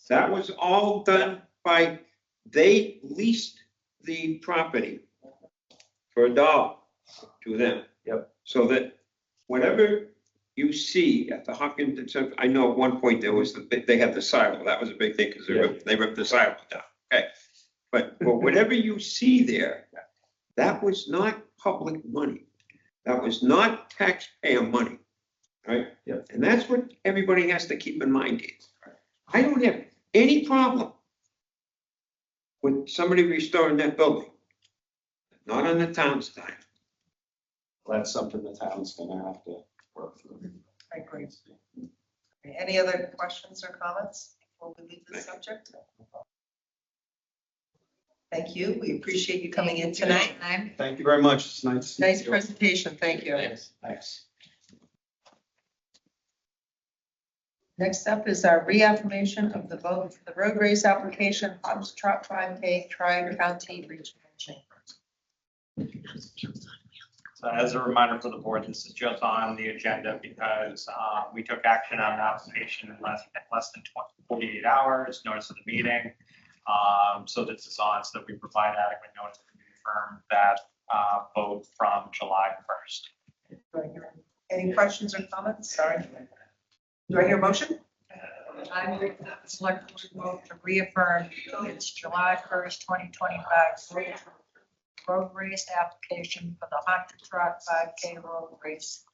That was all done by, they leased the property for $1 to them. Yep. So that whatever you see at the Hopkinton Center, I know at one point they had the silo. That was a big thing because they ripped the silo down. Okay. But whatever you see there, that was not public money. That was not taxpayer money. Right? Yeah. And that's what everybody has to keep in mind here. I don't have any problem with somebody restoring that building. Not on the town's time. That's something the town's gonna have to work through. I agree. Any other questions or comments before we leave this subject? Thank you. We appreciate you coming in tonight. Thank you very much. It's nice. to Nice meet you. presentation. Thank you. Thanks. Next up is our reaffirmation of the vote for the road race application, Hobbs Truck 5K Tri-County Regional Chamber. So as a reminder for the board, this is just on the agenda because we took action on an application in less than 48 hours, notice of the meeting. So this is on so that we provide adequate notice to confirm that vote from July 1st. Any questions or comments? Sorry. Do I hear a motion? I move that the select board vote to reaffirm its July 1st, 2025 road race application for the Hunter Truck 5K road race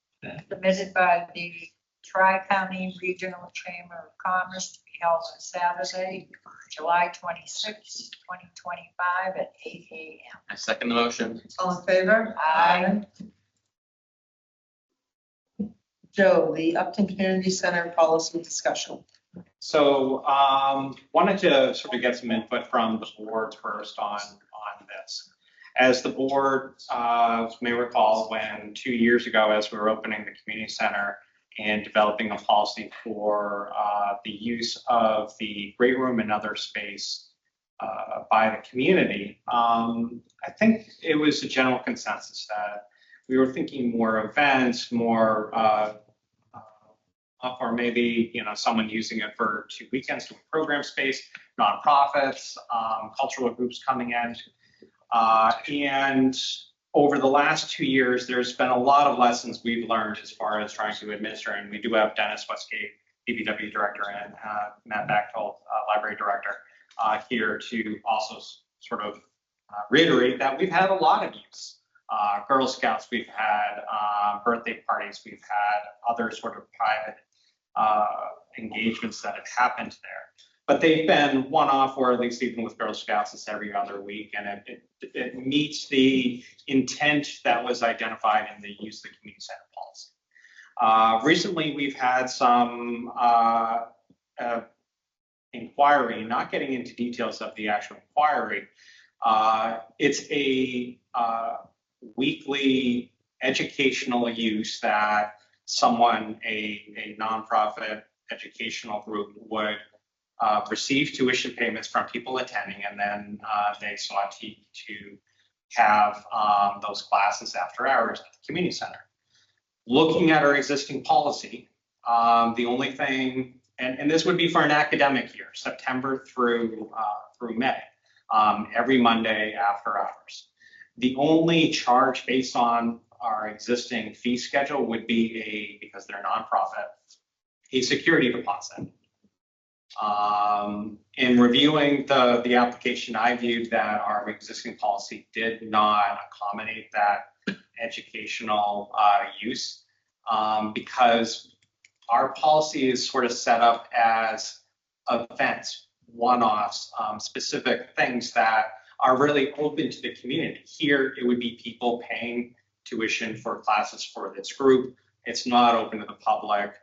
submitted by the Tri-County Regional Chamber of Commerce to be held on Saturday, July 26, 2025 at 8 a.m. I second the motion. All in favor? Aye. Joe, the Upton Community Center policy discussion. So wanted to sort of get some input from the board first on this. As the board may recall, when 2 years ago, as we were opening the community center and developing a policy for the use of the great room and other space by the community, I think it was a general consensus that we were thinking more events, more or maybe, you know, someone using it for 2 weekends to program space, nonprofits, cultural groups coming in. And over the last 2 years, there's been a lot of lessons we've learned as far as trying to administer. And we do have Dennis Westgate, DPW director, and Matt Bechtold, library director, here to also sort of reiterate that we've had a lot of use. Girl Scouts, we've had birthday parties, we've had other sort of private engagements that have happened there. But they've been one-off, or at least even with Girl Scouts, it's every other week, and it meets the intent that was identified in the use of the community center policy. Recently, we've had some inquiry, not getting into details of the actual inquiry. It's a weekly educational use that someone, a nonprofit educational group would receive tuition payments from people attending, and then they sought to have those classes after hours at the community center. Looking at our existing policy, the only thing, and this would be for an academic year, September through May, every Monday after hours. The only charge based on our existing fee schedule would be because they're a nonprofit, a security deposit. In reviewing the application, I viewed that our existing policy did not accommodate that educational use because our policy is sort of set up as events, one-offs, specific things that are really open to the community. Here, it would be people paying tuition for classes for this group. It's not open to the public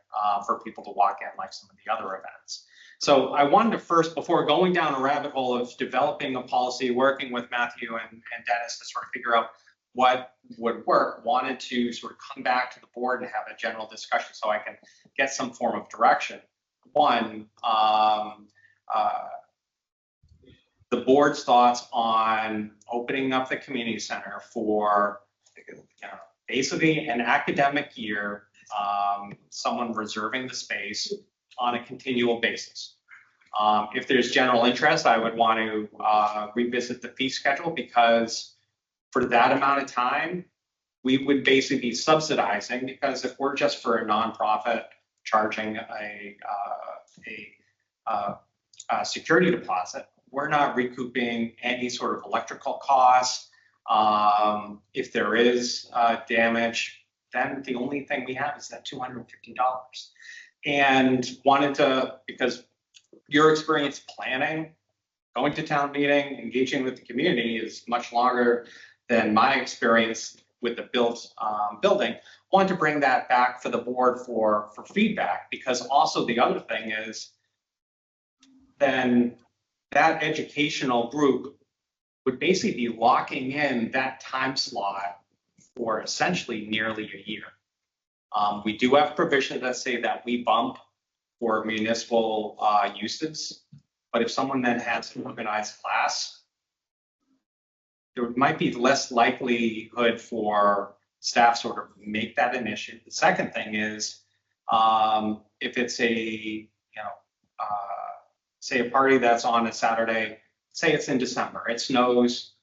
for people to walk in like some of the other events. So I wanted to first, before going down a rabbit hole of developing a policy, working with Matthew and Dennis to sort of figure out what would work, wanted to sort of come back to the board and have a general discussion so I can get some form of direction. One, the board's thoughts on opening up the community center for, you know, basically an academic year, someone reserving the space on a continual basis. If there's general interest, I would want to revisit the fee schedule because for that amount of time, we would basically be subsidizing, because if we're just for a nonprofit charging a security deposit, we're not recouping any sort of electrical costs. If there is damage, then the only thing we have is that $250. And wanted to, because your experience planning, going to town meeting, engaging with the community is much longer than my experience with the building. Wanted to bring that back for the board for feedback, because also the other thing is then that educational group would basically be locking in that time slot for essentially nearly a year. We do have provisions that say that we bump for municipal uses, but if someone then has an organized class, there might be less likelihood for staff sort of make that initiative. The second thing is, if it's a, say a party that's on a Saturday, say it's in December, it snows,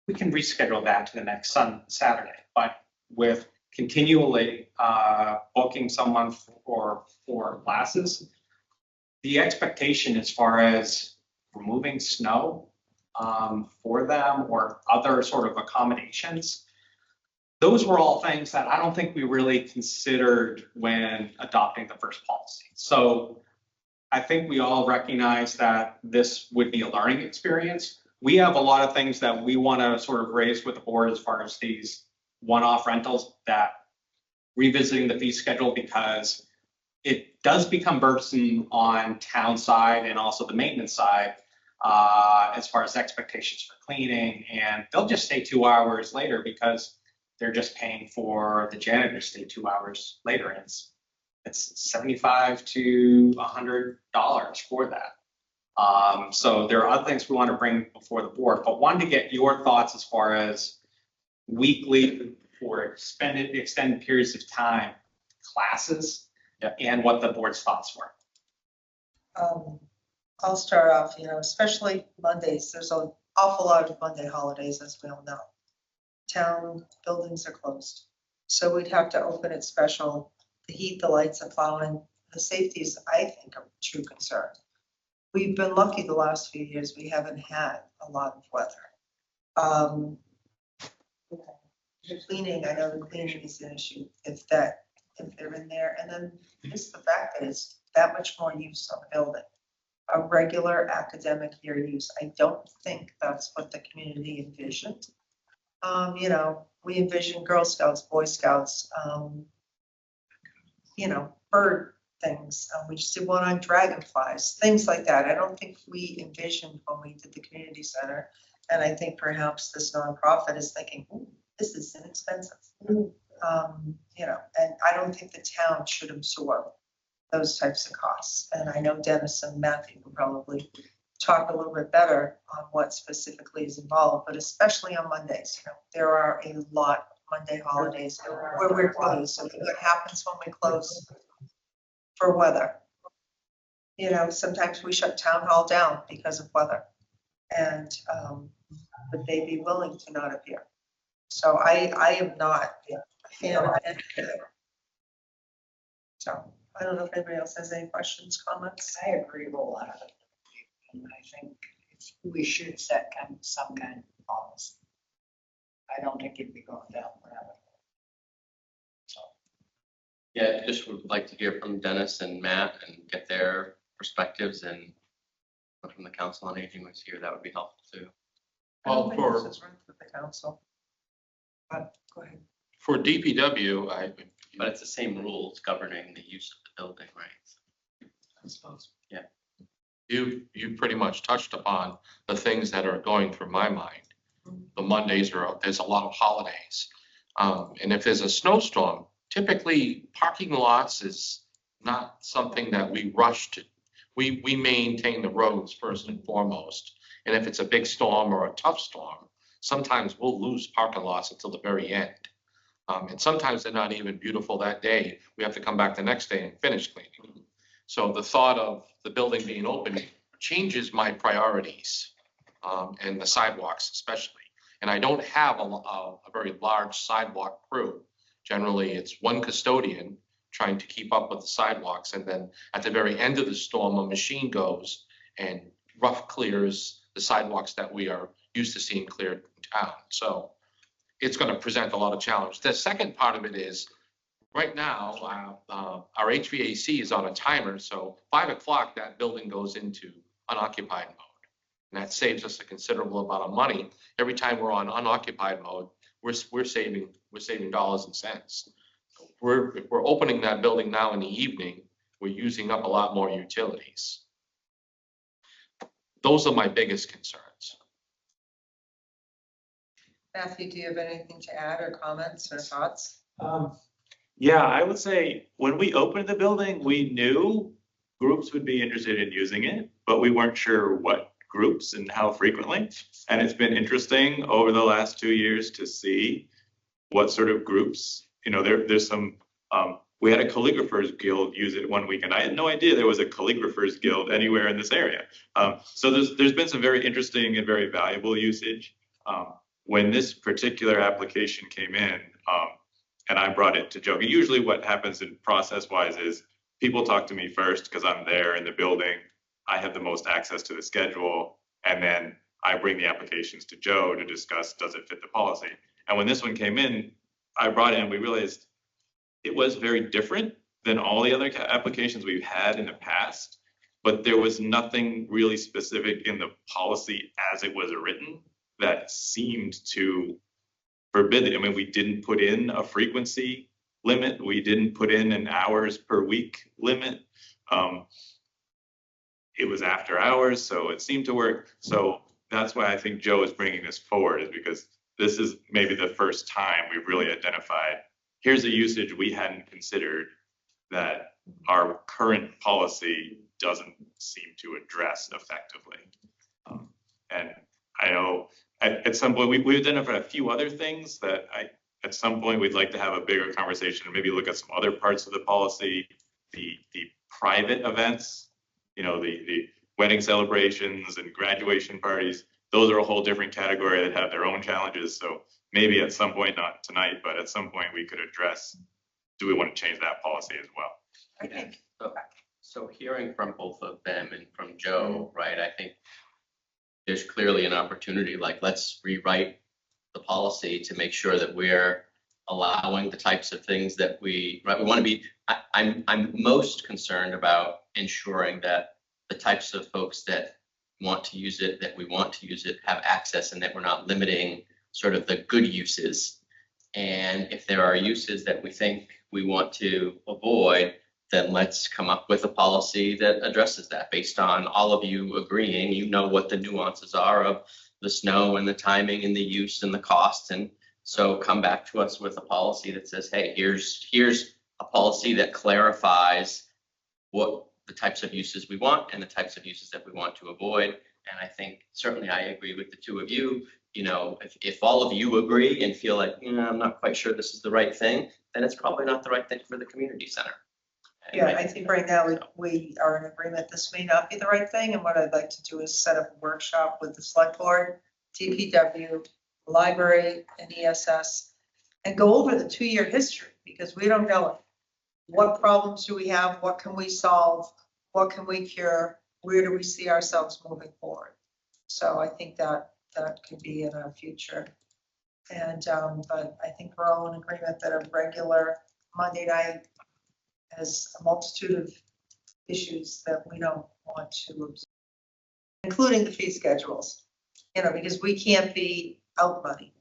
we can reschedule that to the next Saturday. But with continually booking someone for classes, the expectation as far as removing snow for them or other sort of accommodations, those were all things that I don't think we really considered when adopting the first policy. So I think we all recognize that this would be a learning experience. We have a lot of things that we want to sort of raise with the board as far as these one-off rentals, that revisiting the fee schedule, because it does become burdensome on town side and also the maintenance side as far as expectations for cleaning. And they'll just stay 2 hours later because they're just paying for the janitor to stay 2 hours later. And it's $75 to $100 for that. So there are other things we want to bring before the board, but wanted to get your thoughts as far as weekly for extended periods of time classes, and what the board's thoughts were. I'll start off, especially Mondays. There's an awful lot of Monday holidays, as we all know. Town buildings are closed. So we'd have to open it special. The heat, the lights, the plowing, the safety is, I think, a true concern. We've been lucky the last few years. We haven't had a lot of weather. The cleaning, I know the cleaning is an issue if they're in there. And then just the fact that it's that much more use on the building. A regular academic year use. I don't think that's what the community envisioned. We envisioned Girl Scouts, Boy Scouts, bird things. We just did one on dragonflies, things like that. I don't think we envisioned when we did the community center. And I think perhaps this nonprofit is thinking, ooh, this is inexpensive. And I don't think the town should absorb those types of costs. And I know Dennis and Matthew will probably talk a little bit better on what specifically is involved, but especially on Mondays. There are a lot of Monday holidays where we're closed. So what happens when we close for weather? Sometimes we shut town hall down because of weather. And would they be willing to not appear? So I am not a fan of it. So I don't know if anybody else has any questions, comments. I agree with a lot of it. And I think we should set some kind of policy. I don't think it'd be going down forever. So. Yeah, just would like to hear from Dennis and Matt and get their perspectives, and from the Council on Aging was here, that would be helpful too. Well, for the council. But go ahead. For DPW, But it's the same rules governing the use of the building, right? I suppose. Yeah. You pretty much touched upon the things that are going through my mind. The Mondays there's a lot of holidays. And if there's a snowstorm, typically parking lots is not something that we rush to. We maintain the roads first and foremost. And if it's a big storm or a tough storm, sometimes we'll lose parking lots until the very end. And sometimes they're not even beautiful that day. We have to come back the next day and finish cleaning. So the thought of the building being open changes my priorities, and the sidewalks especially. And I don't have a very large sidewalk crew. Generally, it's one custodian trying to keep up with the sidewalks. And then at the very end of the storm, a machine goes and rough clears the sidewalks that we are used to seeing cleared in town. So it's going to present a lot of challenge. The second part of it is right now, our HVAC is on a timer. So 5 o'clock, that building goes into unoccupied mode. And that saves us a considerable amount of money. Every time we're on unoccupied mode, we're saving we're saving dollars and cents. If we're opening that building now in the evening, we're using up a lot more utilities. Those are my biggest concerns. Matthew, do you have anything to add or comments or thoughts? Yeah, I would say when we opened the building, we knew groups would be interested in using it, but we weren't sure what groups and how frequently. And it's been interesting over the last 2 years to see what sort of groups, there's some, we had a calligraphers guild use it one weekend. I had no idea there was a calligraphers guild anywhere in this area. So there's been some very interesting and very valuable usage. When this particular application came in, and I brought it to Joe, usually what happens in process-wise is people talk to me first because I'm there in the building. I have the most access to the schedule, and then I bring the applications to Joe to discuss, does it fit the policy? And when this one came in, I brought it in, we realized it was very different than all the other applications we've had in the past, but there was nothing really specific in the policy as it was written that seemed to forbid it. I mean, we didn't put in a frequency limit. We didn't put in an hours per week limit. It was after hours, so it seemed to work. So that's why I think Joe is bringing this forward, is because this is maybe the first time we've really identified, here's a usage we hadn't considered that our current policy doesn't seem to address effectively. And I know at some point we identified a few other things that at some point we'd like to have a bigger conversation and maybe look at some other parts of the policy, the private events, the wedding celebrations and graduation parties. Those are a whole different category that have their own challenges. So maybe at some point, not tonight, but at some point we could address, do we want to change that policy as well? I think. So hearing from both of them and from Joe, right, I think there's clearly an opportunity, like, let's rewrite the policy to make sure that we're allowing the types of things that we want to be. I'm most concerned about ensuring that the types of folks that want to use it, that we want to use it, have access, and that we're not limiting sort of the good uses. And if there are uses that we think we want to avoid, then let's come up with a policy that addresses that based on all of you agreeing, what the nuances are of the snow and the timing and the use and the cost. And so come back to us with a policy that says, hey, here's a policy that clarifies what the types of uses we want and the types of uses that we want to avoid. And I think certainly I agree with the two of you. If all of you agree and feel like, I'm not quite sure this is the right thing, then it's probably not the right thing for the community center. Yeah, I think right now we are in agreement, this may not be the right thing, and what I'd like to do is set up a workshop with the select board, DPW, library, and ESS, and go over the 2-year history, because we don't know it. What problems do we have? What can we solve? What can we cure? Where do we see ourselves moving forward? So I think that could be in our future. And, but I think we're all in agreement that a regular Monday night has a multitude of issues that we don't want to observe, including the fee schedules, because we can't be out money,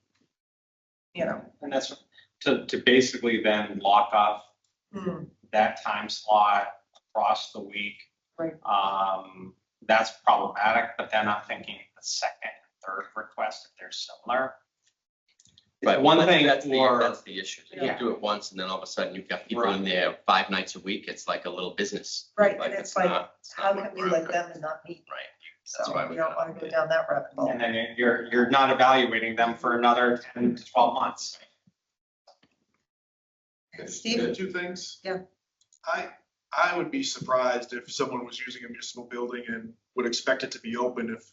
And that's to basically then lock off that time slot across the week. Right. That's problematic, but then I'm thinking the second and third request, if they're similar. Right. One thing that's for the issue. Yeah. You do it once and then all of a sudden you've got people in there 5 nights a week. It's like a little business. Right, and it's like, how can we work let around them and not me? Right. That's So why we we don't want to go down that rabbit hole. and then you're not evaluating them for another 10 to 12 months. Steve? Two things. Yeah. I would be surprised if someone was using a municipal building and would expect it to be open if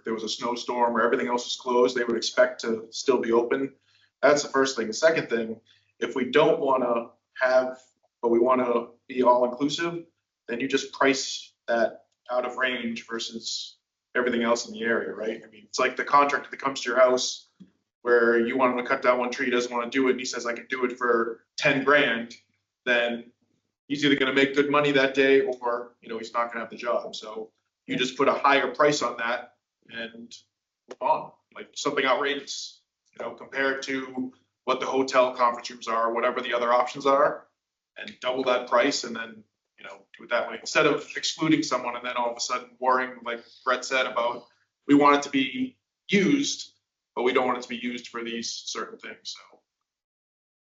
there was a snowstorm or everything else is closed, they would expect to still be open. That's the first thing. The second thing, if we don't want to have, but we want to be all inclusive, then you just price that out of range versus everything else in the area, right? I mean, it's like the contractor that comes to your house where you want him to cut down one tree, doesn't want to do it, and he says, I can do it for 10 grand, then he's either going to make good money that day or, he's not going to have the job. So you just put a higher price on that and move on, like something outrageous. compared to what the hotel conference rooms are, whatever the other options are, and double that price and then, do it that way, instead of excluding someone and then all of a sudden worrying, like Brett said, about, we want it to be used, but we don't want it to be used for these certain things, so.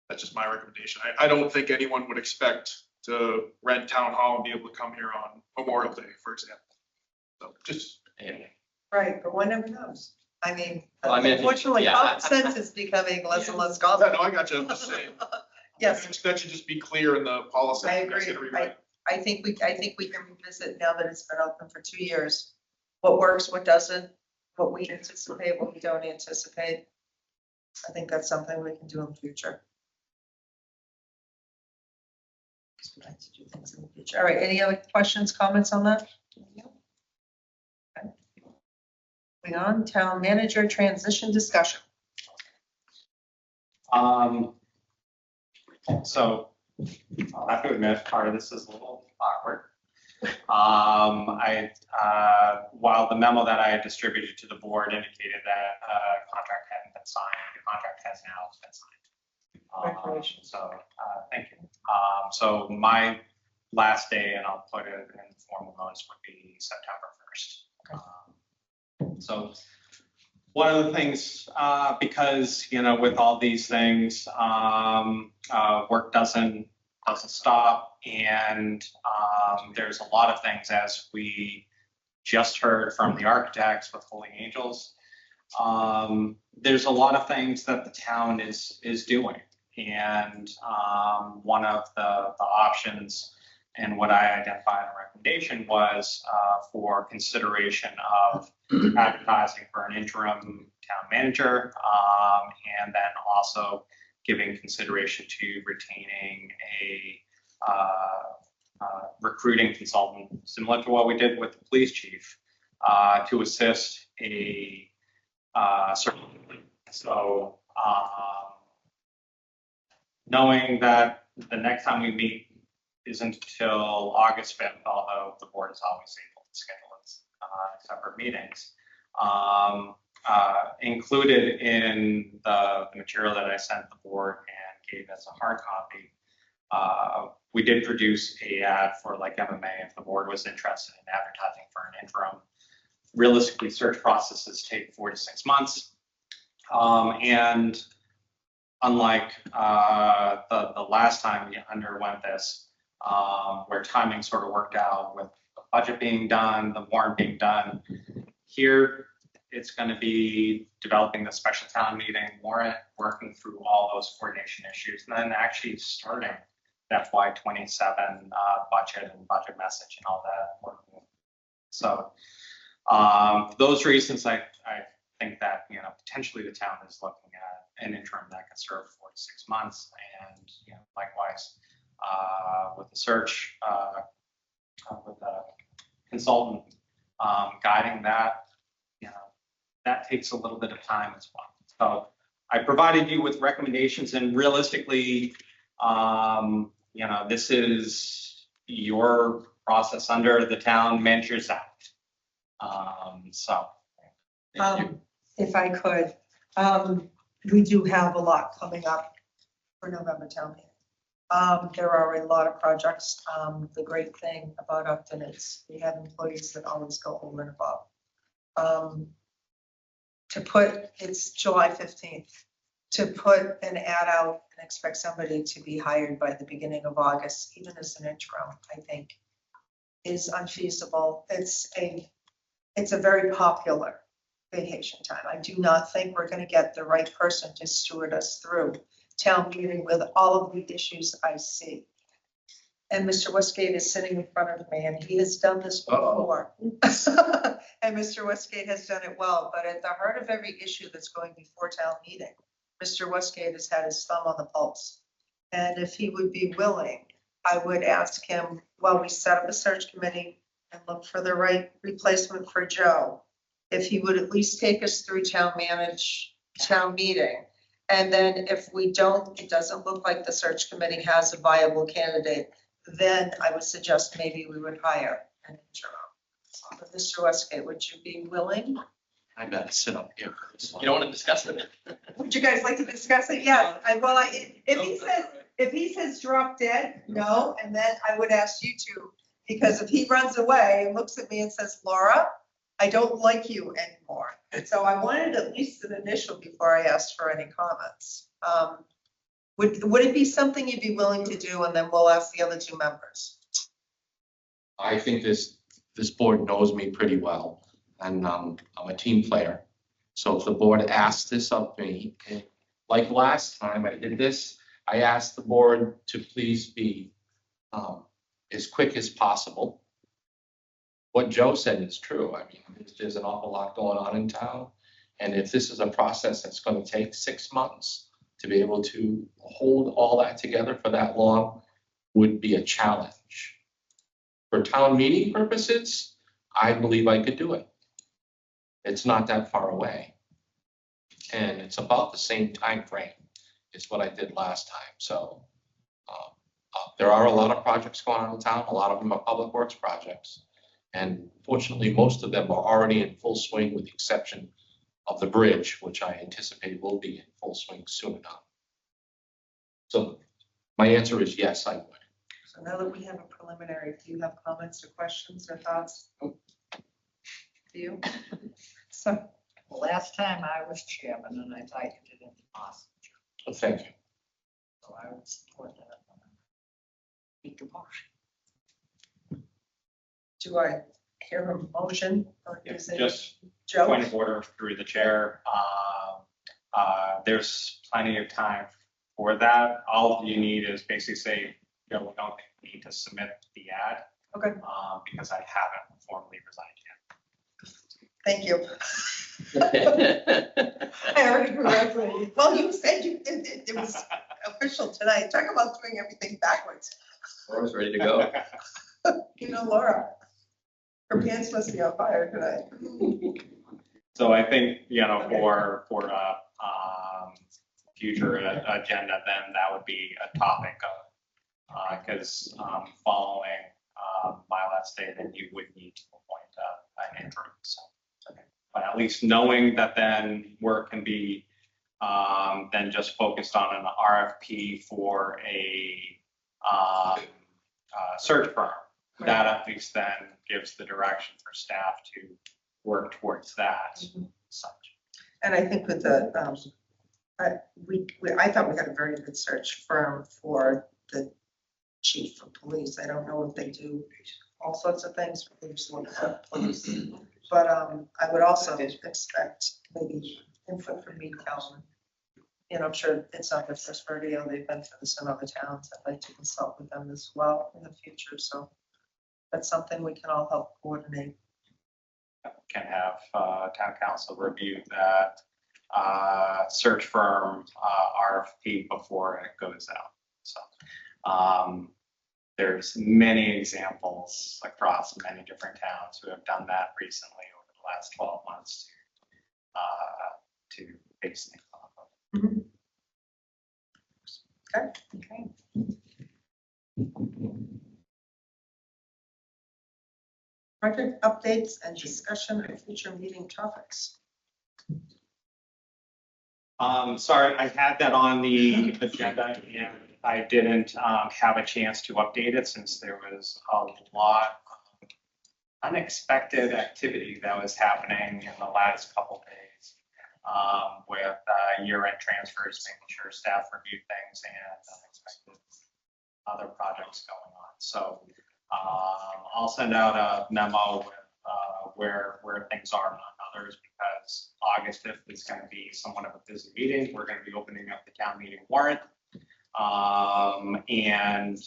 That's just my recommendation. I don't think anyone would expect to rent town hall and be able to come here on Memorial Day, for example. So just. Right, but one never knows. I mean, Well, I mean, if you- unfortunately, yeah. common sense is becoming less and less Yeah, common. no, I got you. I'm just saying. Yes. That should just be clear in the policy. I You guys agree. gotta rewrite. I think we can revisit now that it's been open for 2 years. What works, what doesn't, what we anticipate, what we don't anticipate. I think that's something we can do in the future. We like to do things in the future. All right, any other questions, comments on that? Okay. Moving on, town manager transition discussion. So I'll have to admit, part of this is a little awkward. While the memo that I had distributed to the board indicated that contract hadn't been signed, the contract has now been signed. Congratulations. So, thank you. So my last day, and I'll put it in formal notice, would be September 1st. So one of the things, because, with all these things, work doesn't stop, and there's a lot of things, as we just heard from the architects with Holy Angels. There's a lot of things that the town is doing, and one of the options and what I identified in a recommendation was for consideration of advertising for an interim town manager, and then also giving consideration to retaining a recruiting consultant, similar to what we did with the police chief, to assist a certain. So knowing that the next time we meet isn't until August 5th, although the board is always able to schedule its separate meetings. Included in the material that I sent the board and gave as a hard copy, we did produce a ad for like MMA if the board was interested in advertising for an interim. Realistically, search processes take 4 to 6 months. And unlike the last time we underwent this, where timing sort of worked out with the budget being done, the warrant being done, here it's going to be developing the special town meeting warrant, working through all those coordination issues, and then actually starting FY27 budget and budget message and all that working. So for those reasons, I think that potentially the town is looking at an interim that can serve 4 to 6 months, and likewise with the search with the consultant guiding that, that takes a little bit of time as well. So I provided you with recommendations, and realistically, this is your process under the Town Managers Act. If I could, we do have a lot coming up for November town meeting. There are a lot of projects. The great thing about Upton is we have employees that always go over and above. It's July 15th, to put an ad out and expect somebody to be hired by the beginning of August, even as an interim, I think is unfeasible. It's a very popular vacation time. I do not think we're going to get the right person to steward us through town meeting with all of the issues I see. And Mr. Westgate is sitting in front of me, and he has done this before. And Mr. Westgate has done it well, but at the heart of every issue that's going before town meeting, Mr. Westgate has had his thumb on the pulse. And if he would be willing, I would ask him, while we set up a search committee and look for the right replacement for Joe, if he would at least take us through town meeting. And then if we don't, it doesn't look like the search committee has a viable candidate, then I would suggest maybe we would hire an interim. But Mr. Westgate, would you be willing? I better sit up here for this one. You don't want to discuss it? Would you guys like to discuss it? Yes, if he says drop dead, no, and then I would ask you to, because if he runs away and looks at me and says, Laura, I don't like you anymore. So I wanted at least an initial before I asked for any comments. Would it be something you'd be willing to do, and then we'll ask the other two members? I think this board knows me pretty well, and I'm a team player. So if the board asks this of me, like last time I did this, I asked the board to please be as quick as possible. What Joe said is true. I mean, there's an awful lot going on in town. And if this is a process that's going to take 6 months to be able to hold all that together for that long would be a challenge. For town meeting purposes, I believe I could do it. It's not that far away. And it's about the same time frame as what I did last time. So there are a lot of projects going on in town. A lot of them are public works projects. And fortunately, most of them are already in full swing with the exception of the bridge, which I anticipate will be in full swing soon enough. So my answer is yes, I would. So now that we have a preliminary, do you have comments or questions or thoughts? Do you? So, Well, last time I was chairman and I thought you did an awesome job. Well, thank you. So I would support that. Make a motion. do I hear a motion? Or Yeah, is it just Joe? point of order through the chair. There's plenty of time for that. All you need is basically say, we don't need to submit the ad. Okay. Because I haven't formally resigned yet. Thank you. I already congratulated you. Well, you said it was official tonight. Talk about doing everything backwards. Laura's ready to go. Laura, her pants must be on fire tonight. So I think, for future agenda, then that would be a topic of, because following my last day, then you would need to appoint an interim. So, but at least knowing that then work can be then just focused on an RFP for a search firm. That at least then gives the direction for staff to work towards that. Such. And I think with the, I thought we got a very good search firm for the chief of police. I don't know if they do all sorts of things for police, but I would also expect maybe input from me, Calvin. I'm sure it's not their first rodeo. They've been through this in other towns. I'd like to consult with them as well in the future. So that's something we can all help coordinate. Can have town council review that search firm RFP before it goes out. So there's many examples across many different towns who have done that recently over the last 12 months to base things off of. Mm-hmm. Okay. Project updates and discussion of future meeting topics. Sorry, I had that on the agenda and I didn't have a chance to update it since there was a lot of unexpected activity that was happening in the last couple days with year-end transfers, making sure staff reviewed things and unexpected other projects going on. So I'll send out a memo with where things are on others, because August 5th is going to be somewhat of a busy meeting. We're going to be opening up the town meeting warrant and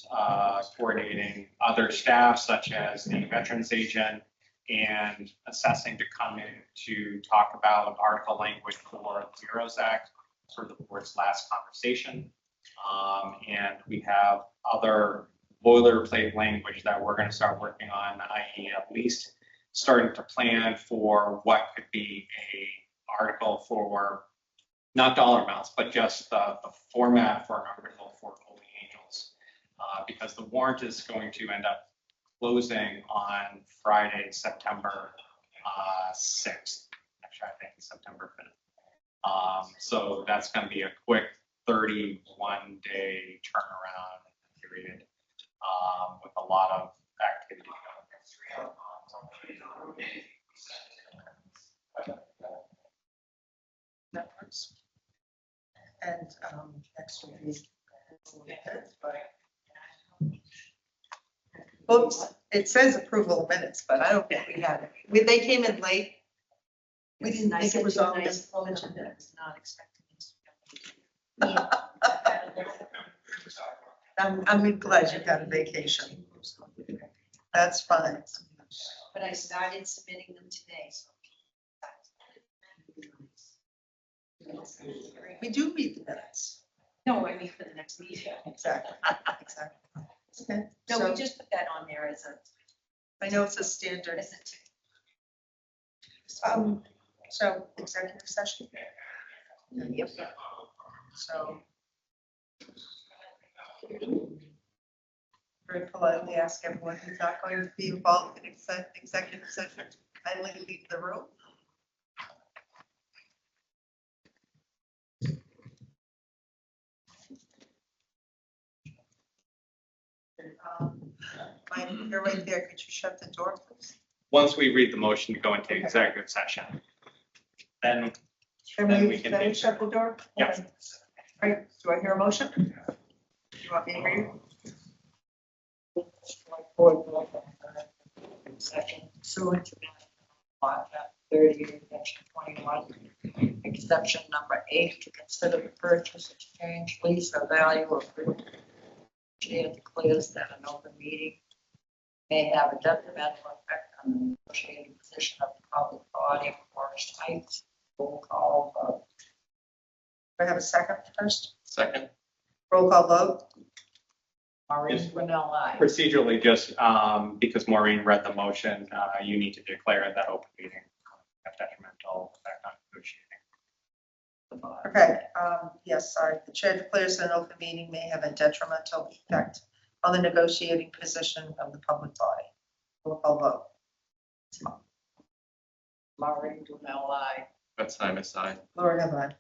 coordinating other staff such as the veterans agent and assessing to come in to talk about article language for the Heroes Act for the board's last conversation. And we have other boilerplate language that we're going to start working on, i.e. at least starting to plan for what could be a article for, not dollar amounts, but just the format for an article for Holy Angels. Because the warrant is going to end up closing on Friday, September 6th. Actually, I think is September 5th. So that's gonna be a quick 31-day turnaround period, with a lot of activity. That works. And next will be. Oops, it says approval of minutes, but I don't think we had it. They came in late. We didn't think it was on the agenda. I was not expecting this. I'm glad you got a vacation. That's fine. But I started submitting them today, so. We do read the minutes. No, I mean for the next meeting. Exactly, exactly. Okay, No, so we just put that on there as a. I know it's a standard. As a So executive session. Yep. So. Very politely ask everyone who's not going to be involved in executive session, kindly leave the room. Mike, you're right there. Could you shut the door, please? Once we read the motion to go into executive session, then Then we can Can we take- shut the door? Yeah. Okay. All right, do I hear a motion? You want me to read? Session pursuant to Mass Law, 38-21, exception number 8, to consider the purchase, exchange, lease, or value of real estate. Chair declares that an open meeting may have a detrimental effect on the negotiating position of the public body of Forest Heights. Roll call vote. Do I have a second first? Second. Roll call vote. Maureen Brunel, aye. procedurally, just because Maureen read the motion, you need to declare that open meeting a detrimental effect on negotiating. Okay, yes, sorry. The chair declares that an open meeting may have a detrimental effect on the negotiating position of the public body. Roll call vote. Maureen Brunel, aye. That's time aside. Laura Devlin.